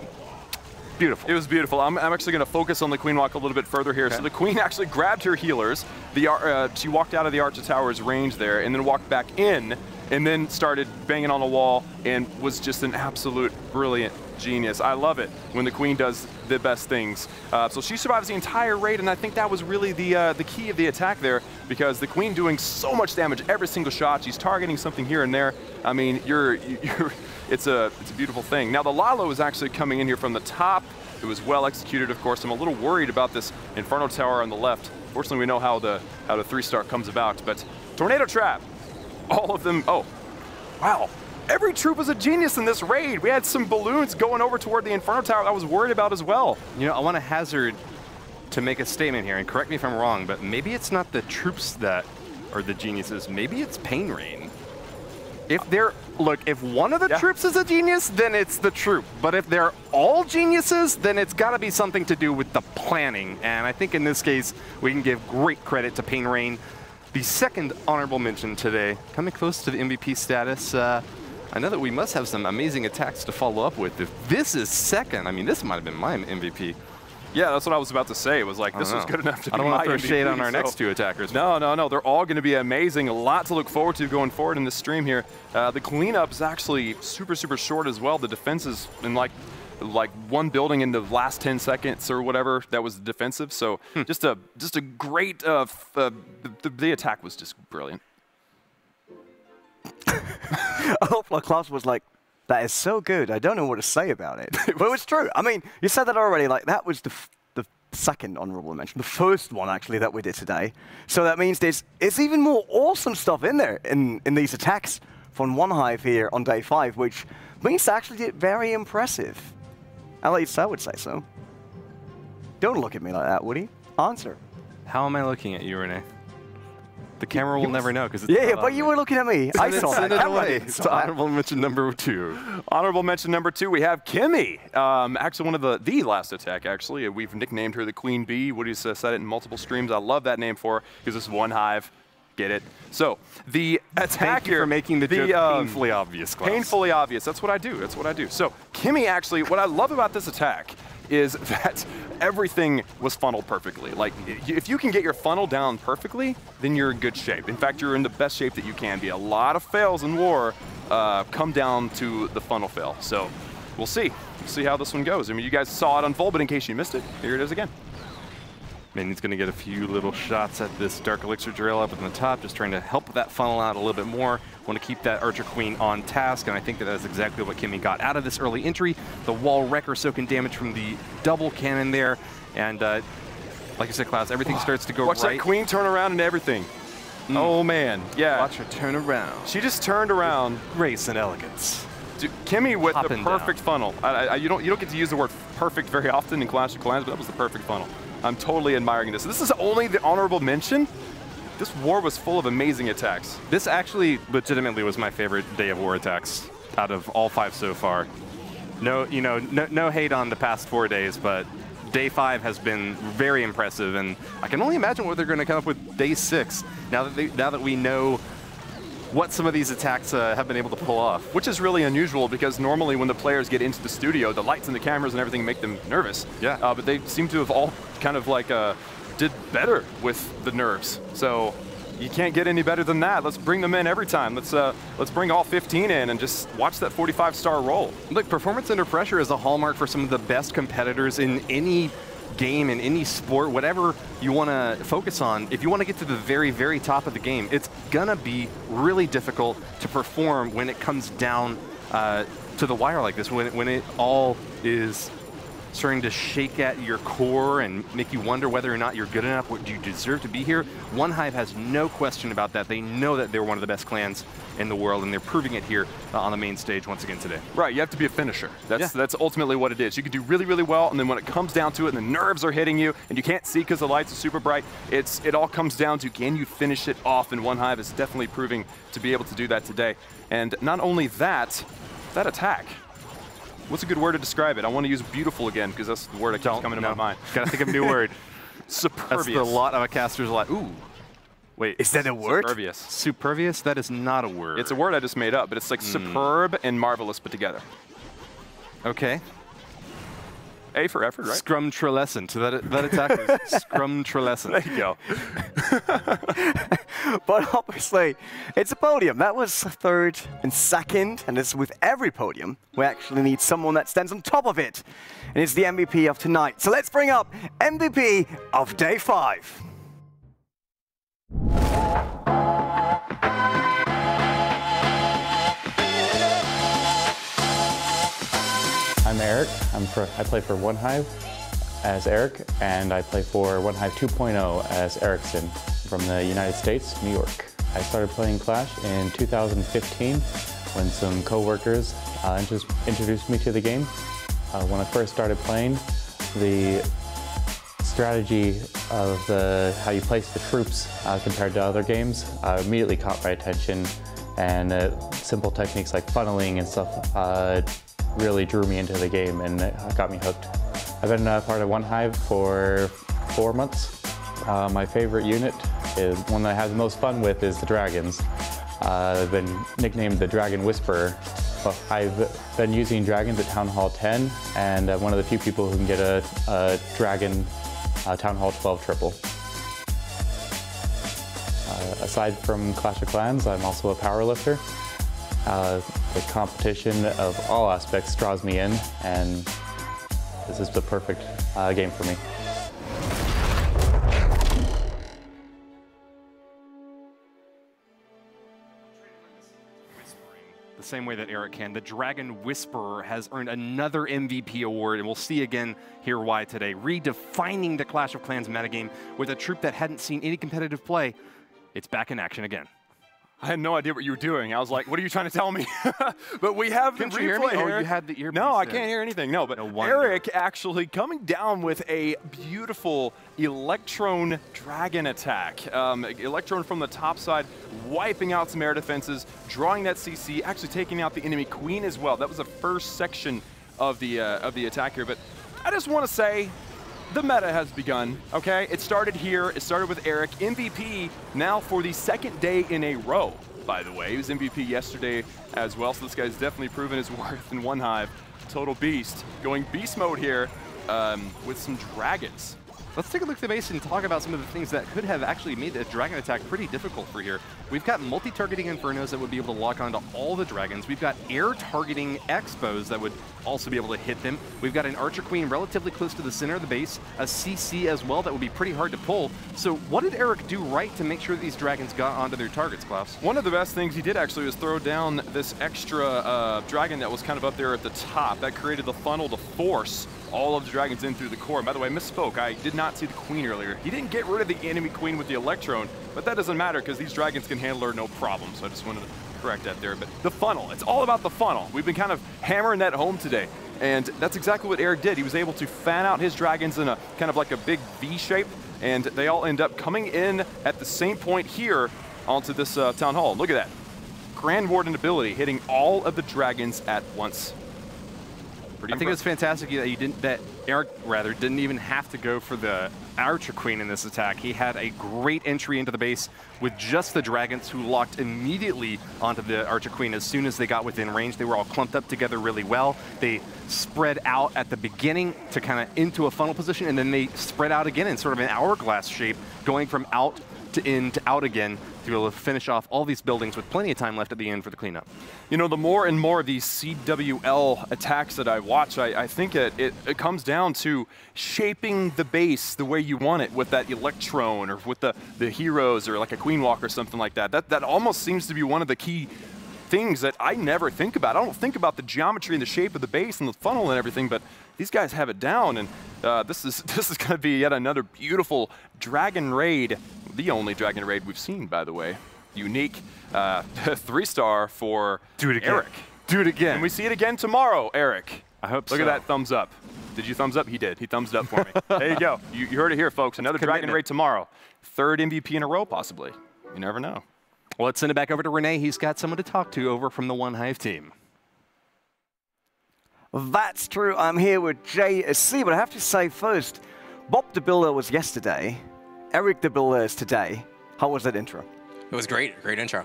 Speaker 2: beautiful.
Speaker 3: It was beautiful. I'm actually going to focus on the Queen Walk a little bit further here.
Speaker 2: Okay.
Speaker 3: So the Queen actually grabbed her healers. She walked out of the Archer Tower's range there and then walked back in and then started banging on the wall and was just an absolute brilliant genius. I love it when the Queen does the best things. So she survives the entire raid, and I think that was really the key of the attack there, because the Queen doing so much damage every single shot. She's targeting something here and there. I mean, it's a beautiful thing. Now the Lalo is actually coming in here from the top. It was well executed, of course. I'm a little worried about this Inferno Tower on the left. Fortunately, we know how the 3-star comes about. But Tornado Trap, all of them. Oh, wow. every troop was a genius in this raid. We had some balloons going over toward the Inferno Tower I was worried about as well.
Speaker 2: You know, I want to hazard to make a statement here, and correct me if I'm wrong, but maybe it's not the troops that are the geniuses. Maybe it's Pain Rain. If they're, look, if one of the troops is a genius, then it's the troop. But if they're all geniuses, then it's got to be something to do with the planning. And I think in this case, we can give great credit to Pain Rain. The second honorable mention today, coming close to the MVP status. I know that we must have some amazing attacks to follow up with. If this is second, I mean, this might have been my MVP.
Speaker 3: Yeah, that's what I was about to say. It was like, this was good enough to be my MVP.
Speaker 2: I don't want to throw shade on our next two attackers.
Speaker 3: No, no, no. They're all going to be amazing. A lot to look forward to going forward in this stream here. The cleanup is actually super, super short as well. The defense is in like one building in the last 10 seconds or whatever that was defensive. So just a great, the attack was just brilliant.
Speaker 1: I hope Klaus was like, that is so good. I don't know what to say about it. But it's true. I mean, you said that already. Like, that was the second honorable mention, the first one actually that we did today. So that means there's even more awesome stuff in there in these attacks from OneHive here on day 5, which means actually very impressive. At least I would say so. Don't look at me like that, Woody. Answer.
Speaker 2: How am I looking at you, Renee? The camera will never know because it's
Speaker 1: yeah, but you were looking at me. I saw that.
Speaker 2: It's honorable mention number 2.
Speaker 3: Honorable mention number 2, we have Kimmy. Actually, one of the last attack, actually. We've nicknamed her the Queen Bee. Woody's said it in multiple streams. I love that name for her because this is OneHive. Get it? So, the attack
Speaker 2: Thank you for making the joke painfully obvious, Klaus.
Speaker 3: Painfully obvious. That's what I do. That's what I do. So, Kimmy, actually, what I love about this attack is that everything was funneled perfectly. Like, if you can get your funnel down perfectly, then you're in good shape. In fact, you're in the best shape that you can be. A lot of fails in war come down to the funnel fail. So, we'll see. We'll see how this one goes. I mean, you guys saw it unfold, but in case you missed it, here it is again.
Speaker 2: Man, he's going to get a few little shots at this Dark Elixir drill up in the top, just trying to help that funnel out a little bit more. Want to keep that Archer Queen on task, and I think that that's exactly what Kimmy got out of this early entry. The wall wrecker soaking damage from the double cannon there, and like I said, Klaus, everything starts to go
Speaker 3: Watch that Queen turn around and everything. Oh, man. Yeah.
Speaker 2: Watch her turn around.
Speaker 3: She just turned around.
Speaker 2: Grace and elegance.
Speaker 3: Dude, Kimmy with the perfect
Speaker 2: down.
Speaker 3: funnel. You don't get to use the word perfect very often in Clash of Clans, but that was the perfect funnel. I'm totally admiring this. This is only the honorable mention. This war was full of amazing attacks.
Speaker 2: This actually legitimately was my favorite day of war attacks out of all 5 so far. No hate on the past 4 days, but day 5 has been very impressive, and I can only imagine what they're going to come up with day 6. Now that we know what some of these attacks have been able to pull off.
Speaker 3: Which is really unusual because normally when the players get into the studio, the lights and the cameras and everything make them nervous.
Speaker 2: Yeah.
Speaker 3: But they seem to have all kind of like did better with the nerves. So you can't get any better than that. Let's bring them in every time. Let's bring all 15 in and just watch that 45-star roll.
Speaker 2: Look, performance under pressure is a hallmark for some of the best competitors in any game, in any sport, whatever you want to focus on. If you want to get to the very, very top of the game, it's gonna be really difficult to perform when it comes down to the wire like this, when it all is starting to shake at your core and make you wonder whether or not you're good enough. Do you deserve to be here? OneHive has no question about that. They know that they're one of the best clans in the world, and they're proving it here on the main stage once again today.
Speaker 3: Right, you have to be a finisher. That's ultimately what it is. You can do really, really well, and then when it comes down to it and the nerves are hitting you, and you can't see because the lights are super bright, it all comes down to, can you finish it off? And OneHive is definitely proving to be able to do that today. And not only that attack. What's a good word to describe it? I want to use beautiful again because that's the word that keeps coming to my mind.
Speaker 2: Gotta think of a new word.
Speaker 3: Superbious.
Speaker 2: That's a lot of a caster's like, ooh. Wait,
Speaker 1: is that a word?
Speaker 3: Superbious.
Speaker 2: Superbious? That is not a word.
Speaker 3: It's a word I just made up, but it's like superb and marvelous put together.
Speaker 2: Okay.
Speaker 3: A for effort, right?
Speaker 2: Scrumtrelescent. That attack was Scrumtrelescent.
Speaker 3: There you go.
Speaker 1: But obviously, it's a podium. That was 3rd and 2nd, and as with every podium, we actually need someone that stands on top of it. And it's the MVP of tonight. So let's bring up MVP of day 5.
Speaker 6: I'm Eric. I play for OneHive as Eric, and I play for OneHive 2.0 as Erickson from the United States, New York. I started playing Clash in 2015 when some coworkers just introduced me to the game. When I first started playing, the strategy of how you place the troops compared to other games immediately caught my attention, and simple techniques like funneling and stuff really drew me into the game and got me hooked. I've been part of OneHive for 4 months. My favorite unit, is one that I have the most fun with, is the dragons. I've been nicknamed the Dragon Whisperer. I've been using dragons at Town Hall 10, and one of the few people who can get a dragon Town Hall 12 triple. Aside from Clash of Clans, I'm also a powerlifter. The competition of all aspects draws me in, and this is the perfect game for me.
Speaker 2: The same way that Eric can. The Dragon Whisperer has earned another MVP award, and we'll see again here why today. Redefining the Clash of Clans metagame with a troop that hadn't seen any competitive play. It's back in action again.
Speaker 3: I had no idea what you were doing. I was like, what are you trying to tell me? But we have the replay here.
Speaker 2: Oh, you had the earpiece.
Speaker 3: No, I can't hear anything. No, but Eric actually coming down with a beautiful Electron Dragon attack. Electron from the top side, wiping out some air defenses, drawing that CC, actually taking out the enemy queen as well. That was the first section of the attack here. But I just want to say, the meta has begun, okay? It started here, it started with Eric, MVP now for the second day in a row, by the way. He was MVP yesterday as well, so this guy's definitely proven his worth in OneHive. Total beast, going beast mode here with some dragons.
Speaker 2: Let's take a look at the base and talk about some of the things that could have actually made the dragon attack pretty difficult for here. We've got multi-targeting Infernos that would be able to lock onto all the dragons. We've got air-targeting Expos that would also be able to hit them. We've got an Archer Queen relatively close to the center of the base, a CC as well that would be pretty hard to pull. So what did Eric do right to make sure that these dragons got onto their targets, Klaus?
Speaker 3: One of the best things he did actually was throw down this extra dragon that was kind of up there at the top. That created the funnel to force all of the dragons in through the core. And by the way, I misspoke. I did not see the queen earlier. He didn't get rid of the enemy queen with the Electron, but that doesn't matter because these dragons can handle her no problem. So I just wanted to correct that there. But the funnel, it's all about the funnel. We've been kind of hammering that home today. And that's exactly what Eric did. He was able to fan out his dragons in a kind of like a big V shape, and they all end up coming in at the same point here onto this town hall. Look at that. Grand Warden ability, hitting all of the dragons at once.
Speaker 2: I think it's fantastic that Eric didn't even have to go for the Archer Queen in this attack. He had a great entry into the base with just the dragons, who locked immediately onto the Archer Queen as soon as they got within range. They were all clumped up together really well. They spread out at the beginning to kind of into a funnel position, and then they spread out again in sort of an hourglass shape, going from out to in to out again to be able to finish off all these buildings with plenty of time left at the end for the cleanup. You know,
Speaker 3: the more and more of these CWL attacks that I watch, I think it comes down to shaping the base the way you want it with that Electron or with the heroes or like a Queen Walk or something like that. That almost seems to be one of the key things that I never think about. I don't think about the geometry and the shape of the base and the funnel and everything, but these guys have it down, and this is going to be yet another beautiful dragon raid. The only dragon raid we've seen, by the way. Unique 3-star for Eric.
Speaker 2: Do it again.
Speaker 3: And we see it again tomorrow, Eric.
Speaker 2: I hope so.
Speaker 3: Look at that thumbs up. Did you thumbs up? He did. He thumbs it up for me. There you go. You heard it here, folks. Another dragon raid tomorrow. 3rd MVP in a row, possibly. You never know.
Speaker 2: Well, let's send it back over to Renee. He's got someone to talk to over from the OneHive team.
Speaker 1: That's true. I'm here with JC, but I have to say first, Bob the Builder was yesterday. Eric the Builder is today. How was that intro?
Speaker 7: It was great. Great intro.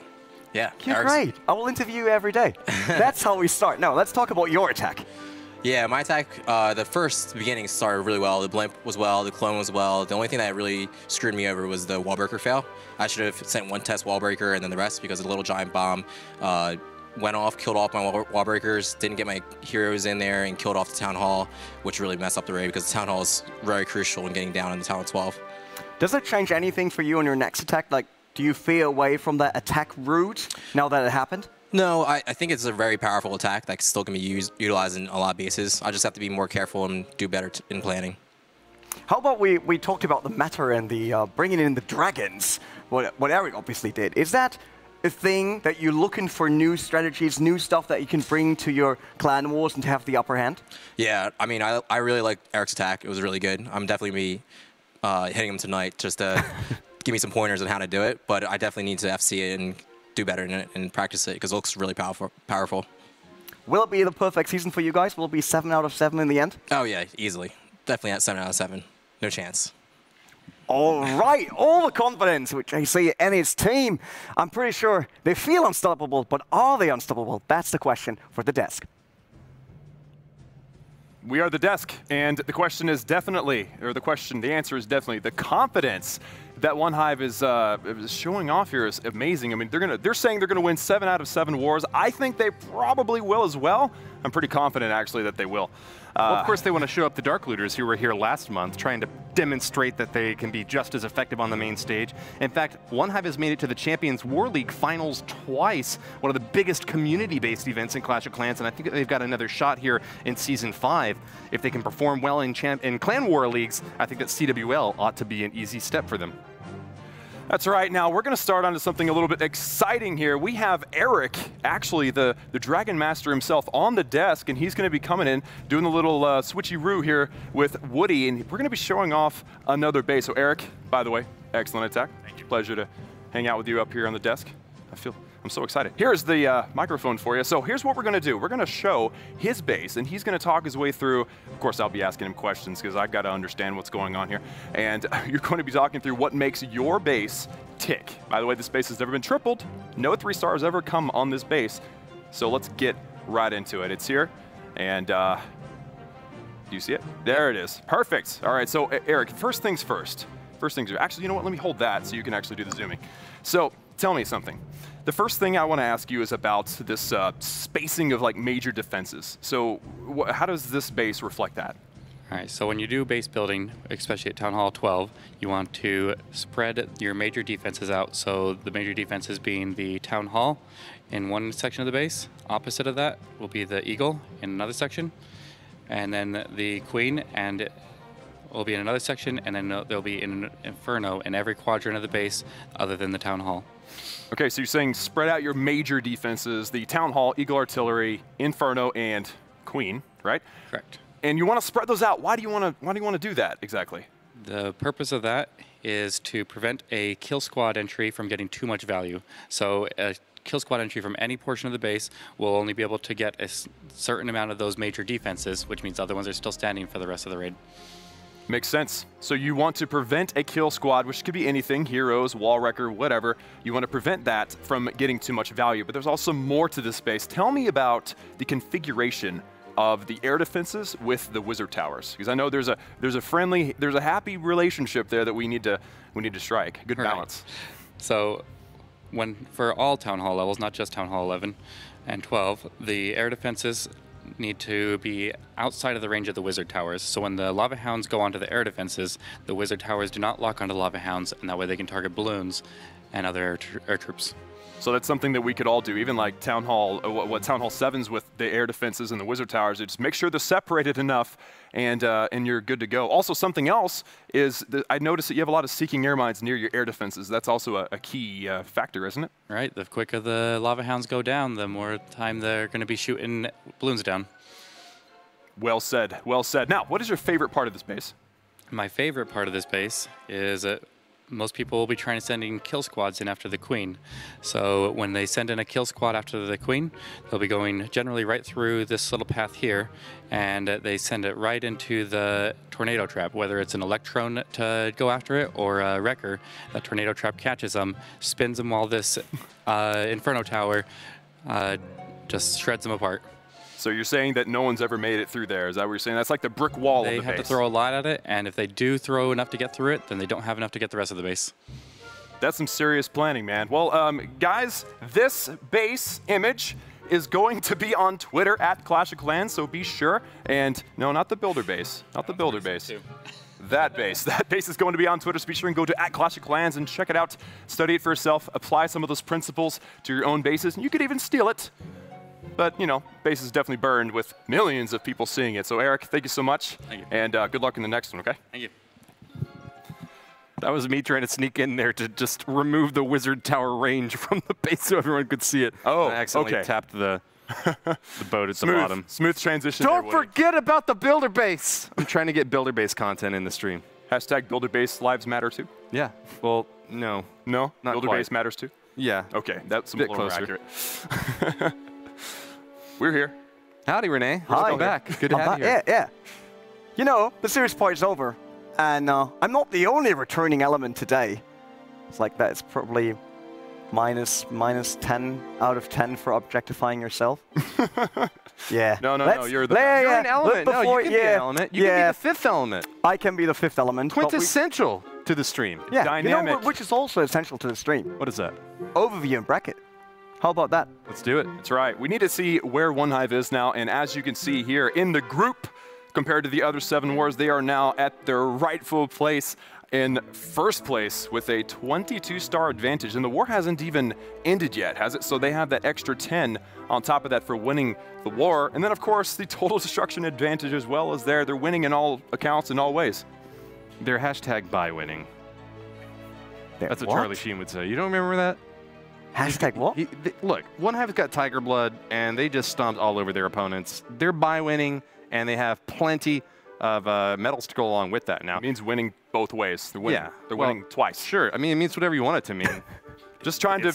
Speaker 7: Yeah.
Speaker 1: You're great. I will interview you every day. That's how we start. Now, let's talk about your attack.
Speaker 7: Yeah, my attack, the first beginning started really well. The blimp was well, the clone was well. The only thing that really screwed me over was the wall breaker fail. I should have sent one test wall breaker and then the rest, because the little giant bomb went off, killed off my wall breakers, didn't get my heroes in there, and killed off the town hall, which really messed up the raid because the town hall is very crucial in getting down in the town of 12.
Speaker 1: Does it change anything for you on your next attack? Like, do you veer away from that attack route now that it happened?
Speaker 7: No, I think it's a very powerful attack that still can be utilized in a lot of bases. I just have to be more careful and do better in planning.
Speaker 1: How about we talked about the meta and the bringing in the dragons, what Eric obviously did. Is that a thing that you're looking for new strategies, new stuff that you can bring to your clan wars and to have the upper hand?
Speaker 7: Yeah, I mean, I really like Eric's attack. It was really good. I'm definitely going to be hitting him tonight just to give me some pointers on how to do it. But I definitely need to FC it and do better in it and practice it because it looks really powerful.
Speaker 1: Will it be the perfect season for you guys? Will it be 7 out of 7 in the end?
Speaker 7: Oh, yeah, easily. Definitely at 7 out of 7. No chance.
Speaker 1: All right, all the confidence which I see in his team. I'm pretty sure they feel unstoppable, but are they unstoppable? That's the question for the desk.
Speaker 3: We are the desk, and the question is definitely, or the answer is definitely the confidence that OneHive is showing off here is amazing. I mean, they're saying they're gonna win 7 out of 7 wars. I think they probably will as well. I'm pretty confident actually that they will.
Speaker 2: Well, of course, they want to show up the Dark Looters who were here last month, trying to demonstrate that they can be just as effective on the main stage. In fact, OneHive has made it to the Champions War League finals twice, one of the biggest community-based events in Clash of Clans, and I think they've got another shot here in Season 5. If they can perform well in Clan War Leagues, I think that CWL ought to be an easy step for them.
Speaker 3: That's right. Now, we're going to start onto something a little bit exciting here. We have Eric, actually the Dragon Master himself, on the desk, and he's going to be coming in, doing a little switcheroo here with Woody, and we're going to be showing off another base. So, Eric, by the way, excellent attack. Thank you. Pleasure to hang out with you up here on the desk. I'm so excited. Here's the microphone for you. So here's what we're going to do. We're going to show his base, and he's going to talk his way through. Of course, I'll be asking him questions because I've got to understand what's going on here. And you're going to be talking through what makes your base tick. By the way, this base has never been tripled. No 3 stars ever come on this base. So let's get right into it. It's here, and do you see it? There it is. Perfect. All right, so Eric, first things first. Actually, you know what? Let me hold that so you can actually do the zooming. So tell me something. The first thing I want to ask you is about this spacing of like major defenses. So how does this base reflect that?
Speaker 6: All right, so when you do base building, especially at Town Hall 12, you want to spread your major defenses out. So the major defenses being the Town Hall in one section of the base. Opposite of that will be the Eagle in another section. And then the Queen and will be in another section, and then there'll be an Inferno in every quadrant of the base other than the Town Hall.
Speaker 3: Okay, so you're saying spread out your major defenses, the Town Hall, Eagle Artillery, Inferno, and Queen, right?
Speaker 6: Correct.
Speaker 3: And you want to spread those out. Why do you want to do that exactly?
Speaker 6: The purpose of that is to prevent a kill squad entry from getting too much value. So a kill squad entry from any portion of the base will only be able to get a certain amount of those major defenses, which means other ones are still standing for the rest of the raid.
Speaker 3: Makes sense. So you want to prevent a kill squad, which could be anything, heroes, wall wrecker, whatever. You want to prevent that from getting too much value. But there's also more to this base. Tell me about the configuration of the air defenses with the wizard towers, because I know there's a happy relationship there that we need to strike. Good balance.
Speaker 6: Right. So for all Town Hall levels, not just Town Hall 11 and 12, the air defenses need to be outside of the range of the wizard towers. So when the lava hounds go onto the air defenses, the wizard towers do not lock onto lava hounds, and that way they can target balloons and other air troops.
Speaker 3: So that's something that we could all do, even like Town Hall, what Town Hall 7's with the air defenses and the wizard towers. Just make sure they're separated enough, and you're good to go. Also, something else is that I noticed that you have a lot of seeking air mines near your air defenses. That's also a key factor, isn't it?
Speaker 6: Right. The quicker the lava hounds go down, the more time they're going to be shooting balloons down.
Speaker 3: Well said. Well said. Now, what is your favorite part of this base?
Speaker 6: My favorite part of this base is most people will be trying to send in kill squads in after the Queen. So when they send in a kill squad after the Queen, they'll be going generally right through this little path here, and they send it right into the tornado trap, whether it's an Electron to go after it or a Wrecker. That tornado trap catches them, spins them while this Inferno Tower just shreds them apart.
Speaker 3: So you're saying that no one's ever made it through there. Is that what you're saying? That's like the brick wall of the base.
Speaker 6: They have to throw a lot at it, and if they do throw enough to get through it, then they don't have enough to get the rest of the base.
Speaker 3: That's some serious planning, man. Well, guys, this base image is going to be on Twitter at Clash of Clans, so be sure. And no, not the builder base. Not the builder base. That base. That base is going to be on Twitter, so be sure and go to at Clash of Clans and check it out. Study it for yourself. Apply some of those principles to your own bases, and you could even steal it. But, you know, base is definitely burned with millions of people seeing it. So, Eric, thank you so much.
Speaker 6: Thank you.
Speaker 3: And good luck in the next one, okay?
Speaker 6: Thank you.
Speaker 2: That was me trying to sneak in there to just remove the wizard tower range from the base so everyone could see it.
Speaker 3: Oh,
Speaker 2: I accidentally tapped the boat at the bottom.
Speaker 3: Smooth transition.
Speaker 2: Don't forget about the builder base. I'm trying to get builder base content in the stream.
Speaker 3: Hashtag builder base lives matter too.
Speaker 2: Yeah. Well, no.
Speaker 3: No?
Speaker 2: Not
Speaker 3: builder
Speaker 2: quite.
Speaker 3: base matters too?
Speaker 2: Yeah.
Speaker 3: Okay, that's a
Speaker 2: Bit
Speaker 3: little more
Speaker 2: closer.
Speaker 3: accurate. We're here.
Speaker 2: Howdy, Renee.
Speaker 1: Hi.
Speaker 2: Welcome back. Good to have you here.
Speaker 1: Yeah. You know, the series part's over, and I'm not the only returning element today. It's like that. It's probably minus 10 out of 10 for objectifying yourself. Yeah.
Speaker 3: No, you're the
Speaker 2: You're an element. No, you can be an element. You can be the fifth element.
Speaker 1: I can be the fifth element. but
Speaker 2: Quintessential to the stream.
Speaker 1: yeah,
Speaker 3: Dynamic.
Speaker 1: you know what, which is also essential to the stream.
Speaker 2: What is that?
Speaker 1: Overview and bracket. How about that?
Speaker 2: Let's do it.
Speaker 3: That's right. We need to see where OneHive is now, and as you can see here in the group, compared to the other 7 wars, they are now at their rightful place in first place with a 22-star advantage, and the war hasn't even ended yet, has it? So they have that extra 10 on top of that for winning the war, and then of course the total destruction advantage as well is there. They're winning in all accounts in all ways.
Speaker 2: They're hashtag by winning. That's what
Speaker 1: What?
Speaker 2: Charlie Sheen would say. You don't remember that?
Speaker 1: Hashtag what?
Speaker 2: Look, OneHive's got Tiger Blood, and they just stomped all over their opponents. They're by winning, and they have plenty of medals to go along with that now.
Speaker 3: It means winning both ways. They're winning.
Speaker 2: Yeah,
Speaker 3: They're
Speaker 2: well,
Speaker 3: winning twice.
Speaker 2: Sure. I mean, it means whatever you want it to mean.
Speaker 3: Just trying to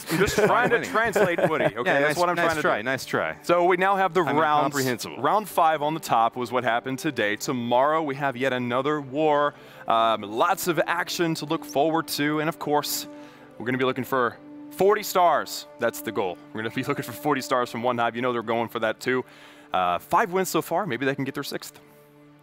Speaker 2: winning.
Speaker 3: translate Woody. Okay,
Speaker 2: Yeah,
Speaker 3: that's what I'm trying to do.
Speaker 2: Nice try.
Speaker 3: So we now have the
Speaker 2: I'm
Speaker 3: rounds.
Speaker 2: incomprehensible.
Speaker 3: Round 5 on the top was what happened today. Tomorrow we have yet another war. Lots of action to look forward to, and of course, we're going to be looking for 40 stars. That's the goal. We're going to be looking for 40 stars from OneHive. You know they're going for that too. 5 wins so far. Maybe they can get their 6th.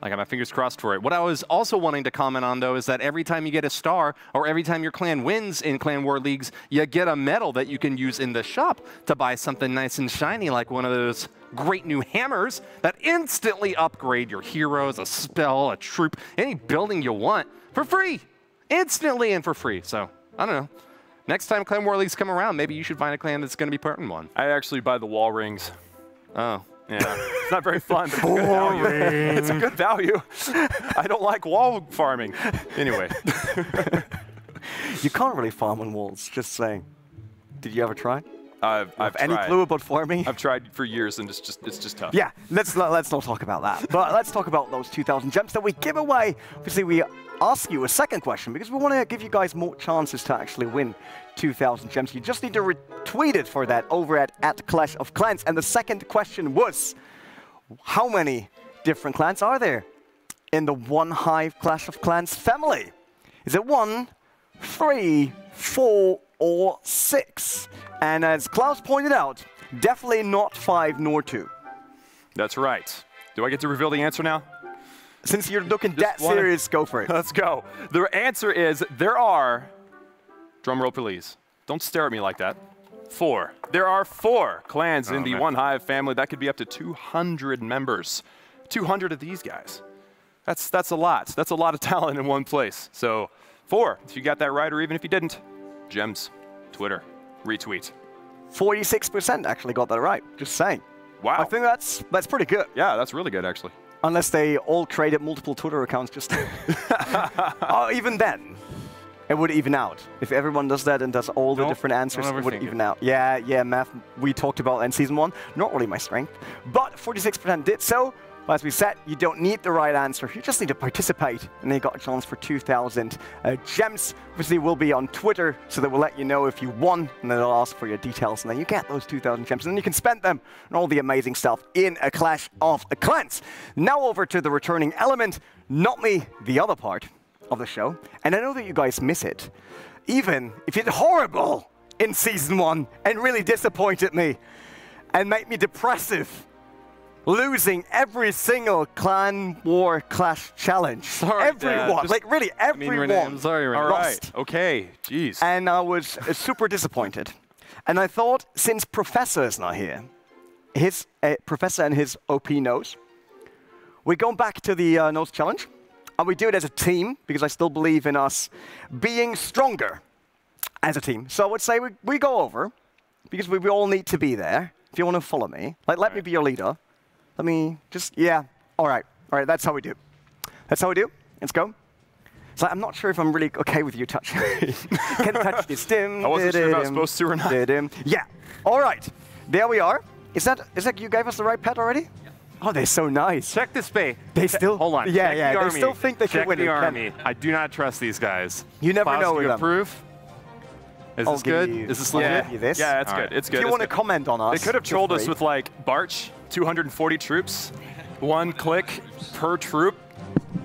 Speaker 2: I got my fingers crossed for it. What I was also wanting to comment on, though, is that every time you get a star, or every time your clan wins in Clan War Leagues, you get a medal that you can use in the shop to buy something nice and shiny, like one of those great new hammers that instantly upgrade your heroes, a spell, a troop, any building you want, for free. Instantly and for free. So, I don't know. Next time Clan War Leagues come around, maybe you should find a clan that's going to be putting one.
Speaker 3: I actually buy the wall rings.
Speaker 2: Oh.
Speaker 3: Yeah, it's not very fun, but it's a good value. It's a good value. I don't like wall farming. Anyway.
Speaker 1: You can't really farm on walls, just saying. Did you ever try?
Speaker 3: I've
Speaker 1: Any
Speaker 3: tried.
Speaker 1: clue about farming?
Speaker 3: I've tried for years, and it's just tough.
Speaker 1: Yeah, let's not talk about that. But let's talk about those 2,000 gems that we give away. Obviously, we ask you a second question because we want to give you guys more chances to actually win 2,000 gems. You just need to retweet it for that over at Clash of Clans. And the second question was, how many different clans are there in the OneHive Clash of Clans family? Is it 1, 3, 4, or 6? And as Klaus pointed out, definitely not 5 nor 2.
Speaker 3: That's right. Do I get to reveal the answer now?
Speaker 1: Since you're looking that serious, go for it.
Speaker 3: Let's go. The answer is there are, drum roll please, don't stare at me like that, 4. There are 4 clans in the OneHive family. That could be up to 200 members. 200 of these guys. That's a lot. That's a lot of talent in one place. So 4, if you got that right, or even if you didn't, gems, Twitter, retweet.
Speaker 1: 46% actually got that right, just saying.
Speaker 3: Wow.
Speaker 1: I think that's pretty good.
Speaker 3: Yeah, that's really good actually.
Speaker 1: Unless they all created multiple Twitter accounts just... even then, it would even out. If everyone does that and does all the different answers, it would even out. Yeah, math we talked about in Season 1. Not really my strength. But 46% did so. But as we said, you don't need the right answer. You just need to participate. And then you got a chance for 2,000 gems. Obviously, we'll be on Twitter, so that we'll let you know if you won. And then they'll ask for your details. And then you get those 2,000 gems. And then you can spend them on all the amazing stuff in a Clash of Clans. Now over to the returning element. Not me, the other part of the show. And I know that you guys miss it. Even if you did horrible in Season 1 and really disappointed me and made me depressive, losing every single Clan War Clash challenge.
Speaker 3: Sorry,
Speaker 1: everyone, like really everyone.
Speaker 2: I'm sorry, Renee.
Speaker 3: All
Speaker 1: lost.
Speaker 3: right, okay, jeez.
Speaker 1: And I was super disappointed. And I thought, since Professor is not here, his Professor and his OP nose, we go back to the nose challenge, and we do it as a team, because I still believe in us being stronger as a team. So I would say we go over, because we all need to be there. If you want to follow me, like let me be your leader. Let me just, yeah. All right, that's how we do. That's how we do. Let's go. So I'm not sure if I'm really okay with you touching me. Can touch this.
Speaker 3: I wasn't sure if I was supposed to or not.
Speaker 1: Yeah. All right. There we are. Is that you gave us the right pet already? Yeah. Oh, they're so nice.
Speaker 2: Check this bay.
Speaker 1: They still
Speaker 2: hold on.
Speaker 1: Yeah,
Speaker 2: Check
Speaker 1: yeah.
Speaker 2: the
Speaker 1: They
Speaker 2: army.
Speaker 1: still think they
Speaker 2: Check
Speaker 1: can win
Speaker 2: the
Speaker 1: it.
Speaker 2: army. I do not trust these guys.
Speaker 1: You never
Speaker 2: Klaus,
Speaker 1: know
Speaker 2: do
Speaker 1: with
Speaker 2: you
Speaker 1: them.
Speaker 2: approve? Is
Speaker 1: I'll
Speaker 2: this
Speaker 1: give
Speaker 2: good?
Speaker 1: you-
Speaker 2: Is this
Speaker 1: I'll
Speaker 2: legit?
Speaker 1: give you this.
Speaker 3: Yeah, it's
Speaker 2: All
Speaker 3: good.
Speaker 2: right.
Speaker 3: It's good.
Speaker 1: If you
Speaker 3: it's
Speaker 1: want to
Speaker 3: good.
Speaker 1: comment on us,
Speaker 3: They could have
Speaker 1: feel
Speaker 3: trolled us
Speaker 1: free.
Speaker 3: with like Barch, 240 troops, 1 click per troop.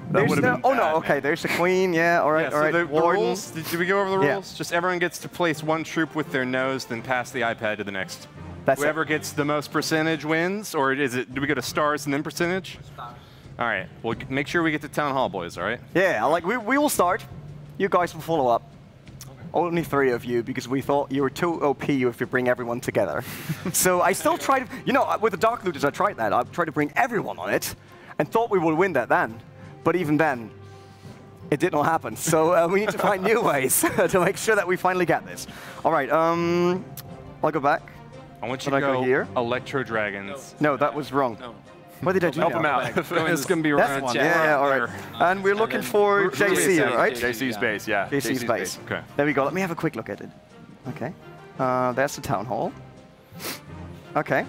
Speaker 3: That
Speaker 1: There's
Speaker 3: would have
Speaker 1: no,
Speaker 3: been
Speaker 1: oh
Speaker 3: bad.
Speaker 1: no, okay, there's the queen, yeah, all right,
Speaker 2: Yeah,
Speaker 1: all right.
Speaker 2: so the
Speaker 1: Warden.
Speaker 2: rules, did we go over the
Speaker 1: Yeah.
Speaker 2: rules? Just everyone gets to place one troop with their nose, then pass the iPad to the next.
Speaker 1: That's
Speaker 2: Whoever gets the most percentage wins, or do we go to stars and then percentage? All right, well, make sure we get to town hall, boys, all right?
Speaker 1: Yeah, like we will start. You guys will follow up. Only 3 of you, because we thought you were too OP if you bring everyone together. So I still tried, with the Dark Looters, I tried that. I tried to bring everyone on it, and thought we would win that then. But even then, it did not happen. So we need to find new ways to make sure that we finally get this. All right, I'll go back.
Speaker 2: I want you
Speaker 1: Should
Speaker 2: to
Speaker 1: I go
Speaker 2: go
Speaker 1: here?
Speaker 2: Electro Dragons.
Speaker 1: No, that was wrong.
Speaker 8: No.
Speaker 1: What did I do
Speaker 3: Help
Speaker 1: now?
Speaker 3: him out.
Speaker 2: It's going to be
Speaker 1: That's
Speaker 2: around
Speaker 1: one.
Speaker 2: chat.
Speaker 1: Yeah, all right. And we're looking for JC, right?
Speaker 3: JC's base, yeah.
Speaker 1: JC's base.
Speaker 3: Okay.
Speaker 1: There we go. Let me have a quick look at it. Okay. That's the town hall. Okay.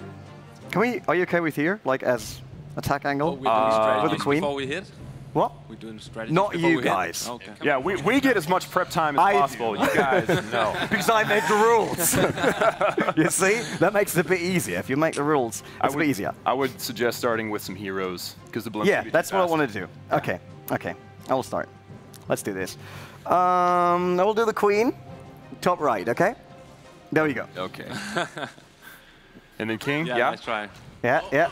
Speaker 1: Are you okay with here, like as attack angle?
Speaker 8: We're doing strategies
Speaker 1: with the queen?
Speaker 8: before we hit?
Speaker 1: What?
Speaker 8: We're doing strategies
Speaker 1: Not
Speaker 8: before
Speaker 1: you
Speaker 8: we hit?
Speaker 1: guys.
Speaker 8: Okay.
Speaker 3: Yeah, we get as much prep time as
Speaker 1: I do.
Speaker 3: possible. You guys, no.
Speaker 1: Because I make the rules. You see? That makes it a bit easier. If you make the rules, it's a bit easier.
Speaker 3: I would suggest starting with some heroes, because the blimp
Speaker 1: Yeah,
Speaker 3: would be
Speaker 1: that's
Speaker 3: too
Speaker 1: what I
Speaker 3: fast.
Speaker 1: want to do. Okay, okay. I will start. Let's do this. I will do the queen. Top right, okay? There we go.
Speaker 3: Okay. And then king?
Speaker 8: Yeah, nice try.
Speaker 1: Yeah, yeah.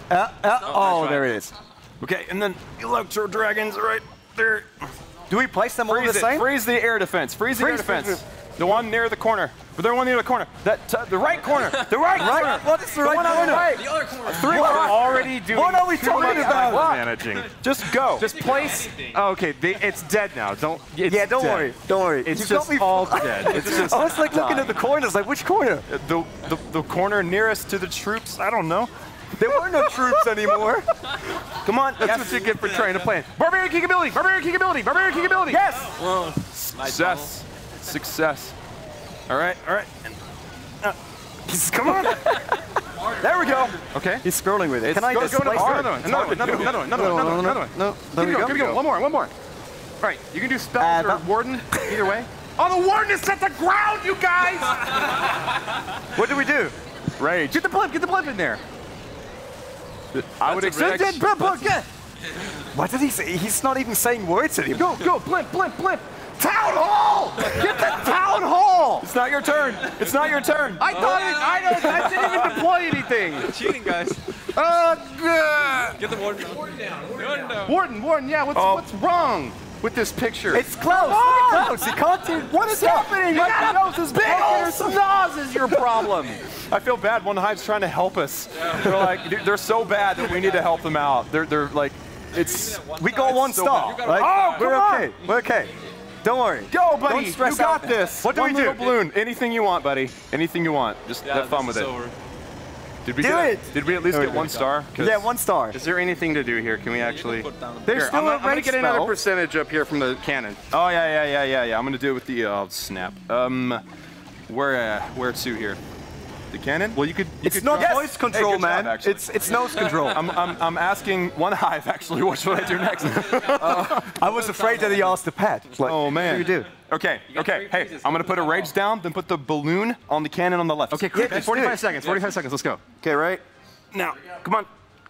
Speaker 1: Oh,
Speaker 8: right.
Speaker 1: there it is.
Speaker 3: Okay, and then Electro Dragons right there.
Speaker 1: Do we place them all the
Speaker 3: Freeze it.
Speaker 1: same?
Speaker 3: Freeze the air defense. Freeze the air
Speaker 1: Freeze,
Speaker 3: defense. The one near the corner. The one near the corner. The right corner. The right corner.
Speaker 1: What is the right
Speaker 3: one on
Speaker 1: corner?
Speaker 3: the right.
Speaker 8: The other corner.
Speaker 3: Three.
Speaker 2: We're already doing
Speaker 1: What are we
Speaker 2: too
Speaker 1: talking
Speaker 2: much
Speaker 1: about?
Speaker 2: managing.
Speaker 3: Just go.
Speaker 2: Just place. Oh, okay, it's dead now. Don't. It's
Speaker 1: Yeah, don't
Speaker 2: dead.
Speaker 1: worry. Don't worry.
Speaker 2: It's
Speaker 1: You
Speaker 2: just
Speaker 1: got me
Speaker 2: all dead. It's just
Speaker 1: I was like looking at the corners, like which corner?
Speaker 3: The corner nearest to the troops. I don't know.
Speaker 1: There were no troops anymore.
Speaker 2: Come on, that's what you get for trying to plan. Barbarian kick ability. Barbarian kick ability. Barbarian kick ability.
Speaker 1: Yes.
Speaker 8: Whoa.
Speaker 3: Success. Success. All right. All right.
Speaker 1: Come on. There we go.
Speaker 2: Okay.
Speaker 1: He's scrolling with it. Can I
Speaker 2: Go
Speaker 1: just
Speaker 2: another
Speaker 1: place
Speaker 2: one.
Speaker 1: it?
Speaker 2: Another one.
Speaker 1: No. There we go.
Speaker 2: Here we go. One more. All right, you can do spells or
Speaker 1: that-
Speaker 2: warden. Either way. Oh, the warden is set to ground, you guys!
Speaker 1: What do we do?
Speaker 3: Rage.
Speaker 2: Get the blimp in there.
Speaker 3: I would expect.
Speaker 1: What did he say? He's not even saying words anymore.
Speaker 2: Go, blimp. Town hall! Get the town hall!
Speaker 3: It's not your turn. It's not your turn.
Speaker 2: I didn't even deploy anything.
Speaker 8: Cheating, guys.
Speaker 2: Good.
Speaker 8: Get the warden down.
Speaker 2: Warden, yeah, what's wrong with this picture?
Speaker 1: It's close. Look at close. He can't do.
Speaker 2: What is happening? My nose is big old snaz is your problem.
Speaker 3: I feel bad. OneHive's trying to help us. They're like, they're so bad that we need to help them out. They're like, it's.
Speaker 1: We got one
Speaker 3: so
Speaker 1: star.
Speaker 3: bad.
Speaker 1: Right?
Speaker 3: Oh,
Speaker 1: we're
Speaker 3: come on.
Speaker 1: okay. We're okay. Don't worry.
Speaker 3: Go, buddy.
Speaker 1: Don't stress
Speaker 3: you got
Speaker 1: out.
Speaker 3: this.
Speaker 1: What do
Speaker 3: One
Speaker 1: we do?
Speaker 3: little balloon. Anything you want, buddy. Anything you want. Just have fun with it. Did we
Speaker 1: Do
Speaker 3: get
Speaker 1: it.
Speaker 3: Did we at least get 1 star? 'Cause
Speaker 1: Yeah, 1 star.
Speaker 2: Is there anything to do here? Can we actually?
Speaker 1: There's
Speaker 2: Here,
Speaker 1: still
Speaker 2: I'm
Speaker 1: a
Speaker 2: gonna
Speaker 1: rage
Speaker 2: get another
Speaker 1: spell.
Speaker 2: percentage up here from the cannon.
Speaker 3: Oh yeah. I'm gonna do it with the snap. Where to here? The cannon?
Speaker 2: Well, you could.
Speaker 1: It's not
Speaker 3: Yes.
Speaker 1: voice control,
Speaker 3: Hey, good job,
Speaker 1: man.
Speaker 3: actually.
Speaker 1: It's nose control.
Speaker 3: I'm asking OneHive actually. What should I do next?
Speaker 1: I was afraid that he asked the pet. Like,
Speaker 3: Oh man.
Speaker 1: What do you do?
Speaker 3: Okay. Hey, I'm gonna put a rage down, then put the balloon on the cannon on the left.
Speaker 2: Okay, quick.
Speaker 1: Yeah, just
Speaker 2: 45
Speaker 1: do it.
Speaker 2: seconds. 45 seconds. Let's go.
Speaker 1: Okay, right.
Speaker 3: Now, come on.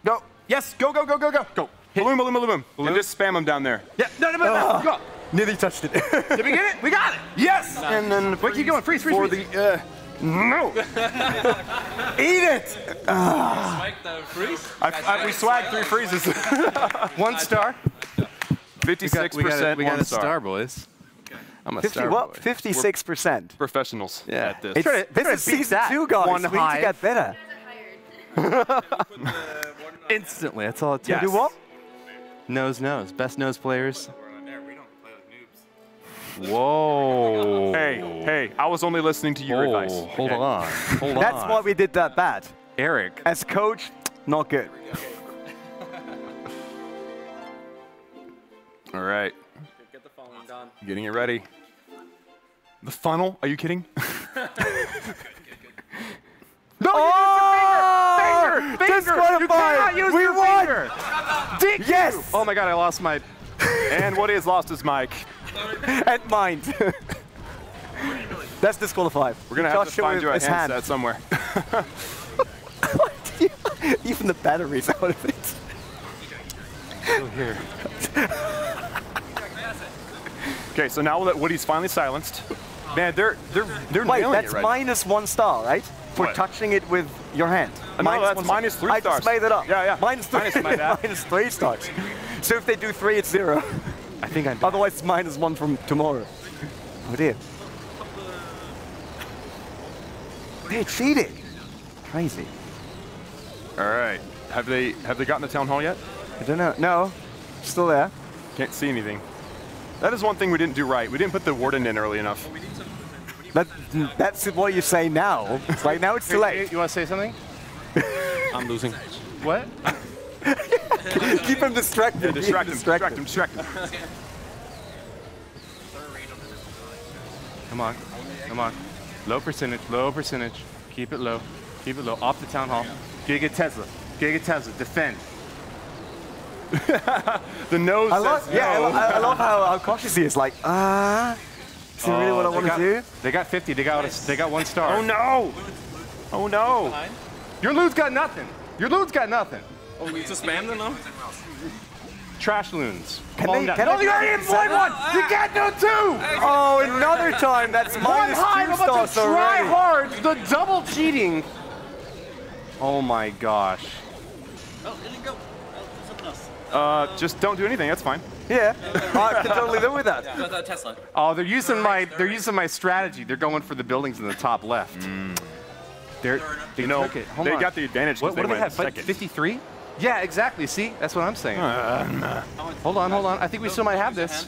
Speaker 3: Go. Yes. Go. Go. Balloon. And just spam them down there.
Speaker 2: Yeah. No. Go.
Speaker 1: Nearly touched it.
Speaker 2: Did we get it? We got it.
Speaker 3: Yes. And then
Speaker 2: Wait, keep going. Freeze.
Speaker 3: for the no.
Speaker 1: Eat it.
Speaker 8: Spike the freeze.
Speaker 3: We swagged 3 freezes.
Speaker 2: 1 star.
Speaker 3: 56%.
Speaker 2: We got
Speaker 3: 1
Speaker 2: a
Speaker 3: star.
Speaker 2: star, boys. I'm a
Speaker 1: 50
Speaker 2: star
Speaker 1: what?
Speaker 2: boy.
Speaker 1: 56%.
Speaker 3: Professionals at this.
Speaker 1: This is season 2, guys.
Speaker 2: One
Speaker 1: We need to
Speaker 2: hive.
Speaker 1: get better.
Speaker 2: Instantly. That's all it takes.
Speaker 3: Yes.
Speaker 1: Do what?
Speaker 2: Nose. Best nose players. Whoa.
Speaker 3: Hey, I was only listening to your advice.
Speaker 2: Hold on.
Speaker 1: That's why we did that bad.
Speaker 2: Eric.
Speaker 1: As coach, not good.
Speaker 3: All right.
Speaker 8: Get the following done.
Speaker 3: Getting it ready. The funnel? Are you kidding?
Speaker 2: No,
Speaker 1: Oh!
Speaker 2: finger! You cannot use
Speaker 1: We
Speaker 2: your
Speaker 1: won!
Speaker 2: finger! DQ!
Speaker 1: Yes!
Speaker 2: Oh my god, I lost my...
Speaker 3: And Woody has lost his mic.
Speaker 1: And mine. That's disqualified.
Speaker 3: We're gonna have to find you a handset somewhere.
Speaker 1: Even the batteries out of it.
Speaker 2: Oh, here.
Speaker 3: Okay, so now that Woody's finally silenced, man, they're
Speaker 1: Wait,
Speaker 3: nailing
Speaker 1: that's
Speaker 3: it right
Speaker 1: -1 star, right? For
Speaker 3: What?
Speaker 1: touching it with your hand.
Speaker 3: No, that's
Speaker 1: -1
Speaker 3: -3
Speaker 1: I
Speaker 3: stars.
Speaker 1: just made it up.
Speaker 3: Yeah, yeah.
Speaker 1: -3.
Speaker 3: Minus, my bad.
Speaker 1: -3 stars. So if they do 3, it's 0.
Speaker 2: I think I'm...
Speaker 1: Otherwise, it's -1 from tomorrow. Oh dear. They're cheating. Crazy.
Speaker 3: All right. Have they gotten the town hall yet?
Speaker 1: I don't know. No, still there.
Speaker 3: Can't see anything. That is one thing we didn't do right. We didn't put the warden in early enough.
Speaker 1: That's what you say now. It's like now it's too late.
Speaker 2: You want to say something?
Speaker 8: I'm losing.
Speaker 2: What?
Speaker 1: Keep him distracted.
Speaker 3: Yeah, distract him.
Speaker 2: Come on. Come on. Low percentage. Low percentage. Keep it low. Keep it low. Off the town hall. Giga Tesla. Giga Tesla. Defend.
Speaker 3: The nose
Speaker 1: I love,
Speaker 3: says
Speaker 1: yeah,
Speaker 3: no.
Speaker 1: I love how cautious he is. Like, is he really what I want to do?
Speaker 2: They got 50. They got 1 star.
Speaker 3: Oh no! Oh no!
Speaker 2: Your loot's got nothing. Your loot's got nothing.
Speaker 8: Oh, we just spam them now?
Speaker 2: Trash loons.
Speaker 1: Can
Speaker 2: Calm
Speaker 1: they?
Speaker 2: down.
Speaker 1: Can
Speaker 2: No,
Speaker 1: they-
Speaker 2: you already employed one. You can't do 2.
Speaker 1: Oh, another time. That's
Speaker 2: OneHive
Speaker 1: -2
Speaker 2: about
Speaker 1: stars
Speaker 2: to try
Speaker 1: already.
Speaker 2: hard. The double cheating. Oh my gosh.
Speaker 8: Oh, it didn't go. Something else.
Speaker 3: Just don't do anything. That's fine.
Speaker 1: Yeah, I can totally live with that.
Speaker 8: Tesla.
Speaker 2: Oh, they're using my strategy. They're going for the buildings in the top left. They took it. Hold
Speaker 3: they
Speaker 2: on.
Speaker 3: got the advantage.
Speaker 2: What do they
Speaker 3: went
Speaker 2: have?
Speaker 3: second.
Speaker 2: 53? Yeah, exactly. See, that's what I'm saying. Hold on. I think we still might have this.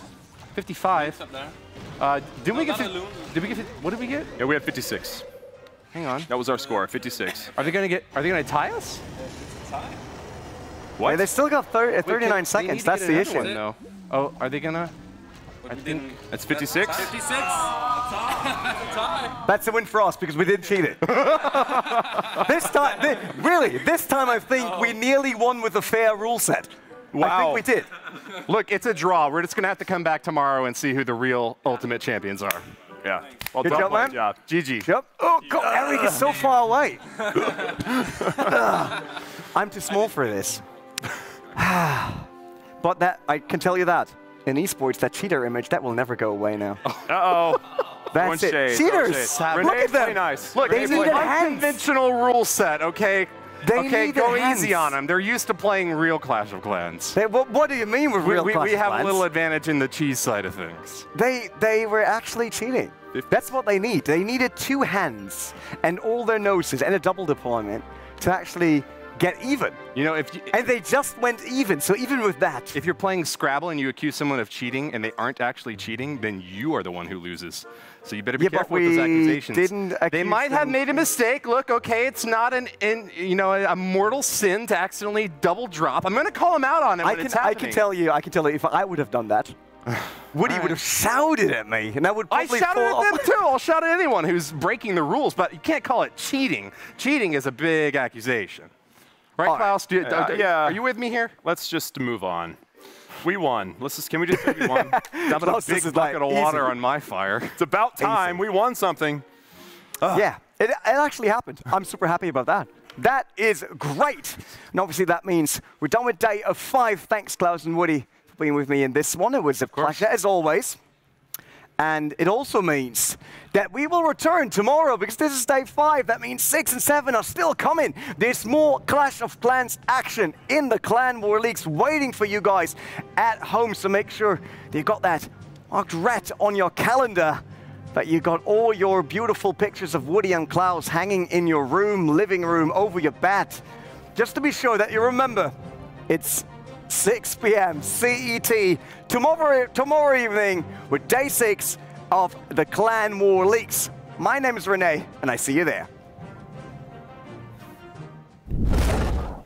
Speaker 2: 55.
Speaker 8: Up there.
Speaker 2: Did we get?
Speaker 8: Not a loon.
Speaker 2: Did we get? What did we get?
Speaker 3: Yeah, we had 56.
Speaker 2: Hang on.
Speaker 3: That was our score, 56.
Speaker 2: Are they gonna tie us?
Speaker 3: What?
Speaker 1: Yeah, they still got 39
Speaker 2: They need
Speaker 1: seconds.
Speaker 2: to
Speaker 1: That's
Speaker 2: get
Speaker 1: the
Speaker 2: another
Speaker 1: issue.
Speaker 2: one, though. Oh, are they gonna?
Speaker 8: But
Speaker 2: I
Speaker 8: we
Speaker 2: think-
Speaker 8: didn't.
Speaker 3: That's 56?
Speaker 8: 56. A tie.
Speaker 1: That's a win for us because we didn't cheat it. This time, this time I think we nearly won with a fair rule set. I
Speaker 3: Wow.
Speaker 1: think we did.
Speaker 2: Look, it's a draw. We're just gonna have to come back tomorrow and see who the real ultimate champions are.
Speaker 3: Yeah. Well
Speaker 1: Good
Speaker 3: done,
Speaker 1: job, man.
Speaker 3: job.
Speaker 2: GG.
Speaker 1: Yep. Oh, God, Eric is so far away. I'm too small for this. But that, I can tell you that, in esports, that cheater image, that will never go away now.
Speaker 3: Uh-oh.
Speaker 1: That's it.
Speaker 3: Shade,
Speaker 1: Cheaters!
Speaker 3: shade.
Speaker 1: Look
Speaker 3: Renee's
Speaker 1: at them!
Speaker 3: pretty nice.
Speaker 2: Look,
Speaker 1: They
Speaker 2: it's
Speaker 1: needed
Speaker 2: an
Speaker 1: hands.
Speaker 2: unconventional rule set, okay?
Speaker 1: They
Speaker 2: okay,
Speaker 1: needed
Speaker 2: go
Speaker 1: hands.
Speaker 2: easy on them. They're used to playing real Clash of Clans.
Speaker 1: What do you mean with real
Speaker 2: We
Speaker 1: Clash of
Speaker 2: have a
Speaker 1: Clans?
Speaker 2: little advantage in the cheese side of things.
Speaker 1: They were actually cheating. That's what they need. They needed 2 hands and all their noses and a double deployment to actually get even.
Speaker 2: You know,
Speaker 1: And they just went even, so even with that.
Speaker 2: if you're playing Scrabble and you accuse someone of cheating and they aren't actually cheating, then you are the one who loses. So you better be
Speaker 1: Yeah, but
Speaker 2: careful with those
Speaker 1: we
Speaker 2: accusations.
Speaker 1: didn't
Speaker 2: They
Speaker 1: accuse
Speaker 2: might have
Speaker 1: them.
Speaker 2: made a mistake. Look, okay, it's not a mortal sin to accidentally double drop. I'm going to call him out on it when it's
Speaker 1: I
Speaker 2: happening.
Speaker 1: can tell you, if I would have done that, Woody would have shouted at me, and I would
Speaker 2: I
Speaker 1: probably
Speaker 2: shouted
Speaker 1: fall
Speaker 2: at them
Speaker 1: off.
Speaker 2: too. I'll shout at anyone who's breaking the rules, but you can't call it cheating. Cheating is a big accusation. Right,
Speaker 1: All right.
Speaker 2: Klaus?
Speaker 3: yeah.
Speaker 2: Are you with me here?
Speaker 3: Let's just move on. We won. can we just say we won?
Speaker 2: Dumping a
Speaker 1: Klaus, this
Speaker 2: big
Speaker 1: is like
Speaker 2: bucket of water
Speaker 1: easy.
Speaker 2: on my fire.
Speaker 3: It's about time. We won something.
Speaker 1: Yeah, it actually happened. I'm super happy about that. That is great. And obviously that means we're done with day of 5. Thanks, Klaus and Woody, for being with me in this one. It was a pleasure, as always. And it also means that we will return tomorrow because this is day 5. That means 6 and 7 are still coming. There's more Clash of Clans action in the Clan War Leagues waiting for you guys at home. So make sure that you got that marked red on your calendar, that you got all your beautiful pictures of Woody and Klaus hanging in your room, living room, over your bed. Just to be sure that you remember, it's 6 p.m. CET tomorrow evening with day 6 of the Clan War Leagues. My name is Renee, and I see you there.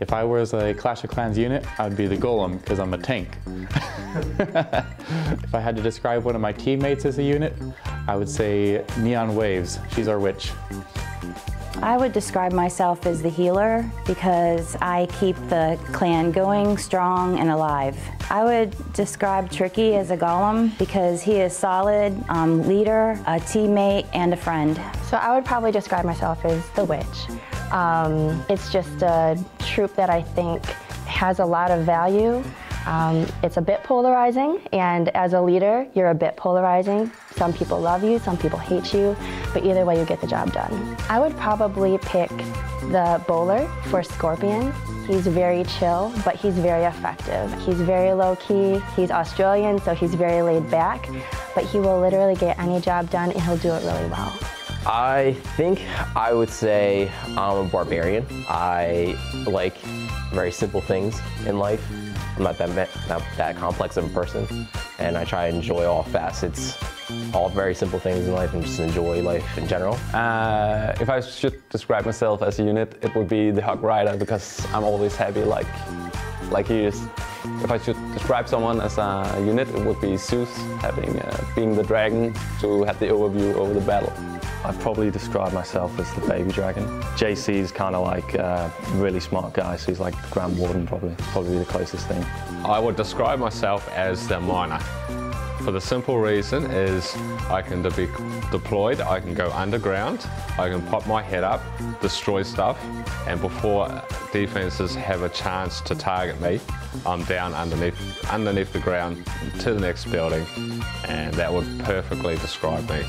Speaker 6: If I was a Clash of Clans unit, I'd be the Golem, because I'm a tank. If I had to describe one of my teammates as a unit, I would say Neon Waves. She's our witch.
Speaker 4: I would describe myself as the healer because I keep the clan going, strong, and alive. I would describe Tricky as a golem because he is solid, leader, a teammate, and a friend.
Speaker 9: So I would probably describe myself as the witch. It's just a troop that I think has a lot of value. It's a bit polarizing, and as a leader, you're a bit polarizing. Some people love you, some people hate you, but either way you get the job done. I would probably pick the bowler for Scorpion. He's very chill, but he's very effective. He's very low-key, he's Australian, so he's very laid back, but he will literally get any job done and he'll do it really well.
Speaker 10: I think I would say I'm a barbarian. I like very simple things in life. I'm not that complex of a person, and I try to enjoy all facets, all very simple things in life, and just enjoy life in general.
Speaker 11: If I should describe myself as a unit, it would be the Hog Rider, because I'm always happy like he is. If I should describe someone as a unit, it would be Zeus, being the dragon to have the overview over the battle.
Speaker 12: I'd probably describe myself as the baby dragon. JC is kind of like a really smart guy, so he's like the Grand Warden probably the closest thing.
Speaker 13: I would describe myself as the miner. For the simple reason is I can be deployed, I can go underground, I can pop my head up, destroy stuff, and before defenses have a chance to target me, I'm down underneath the ground to the next building, and that would perfectly describe me.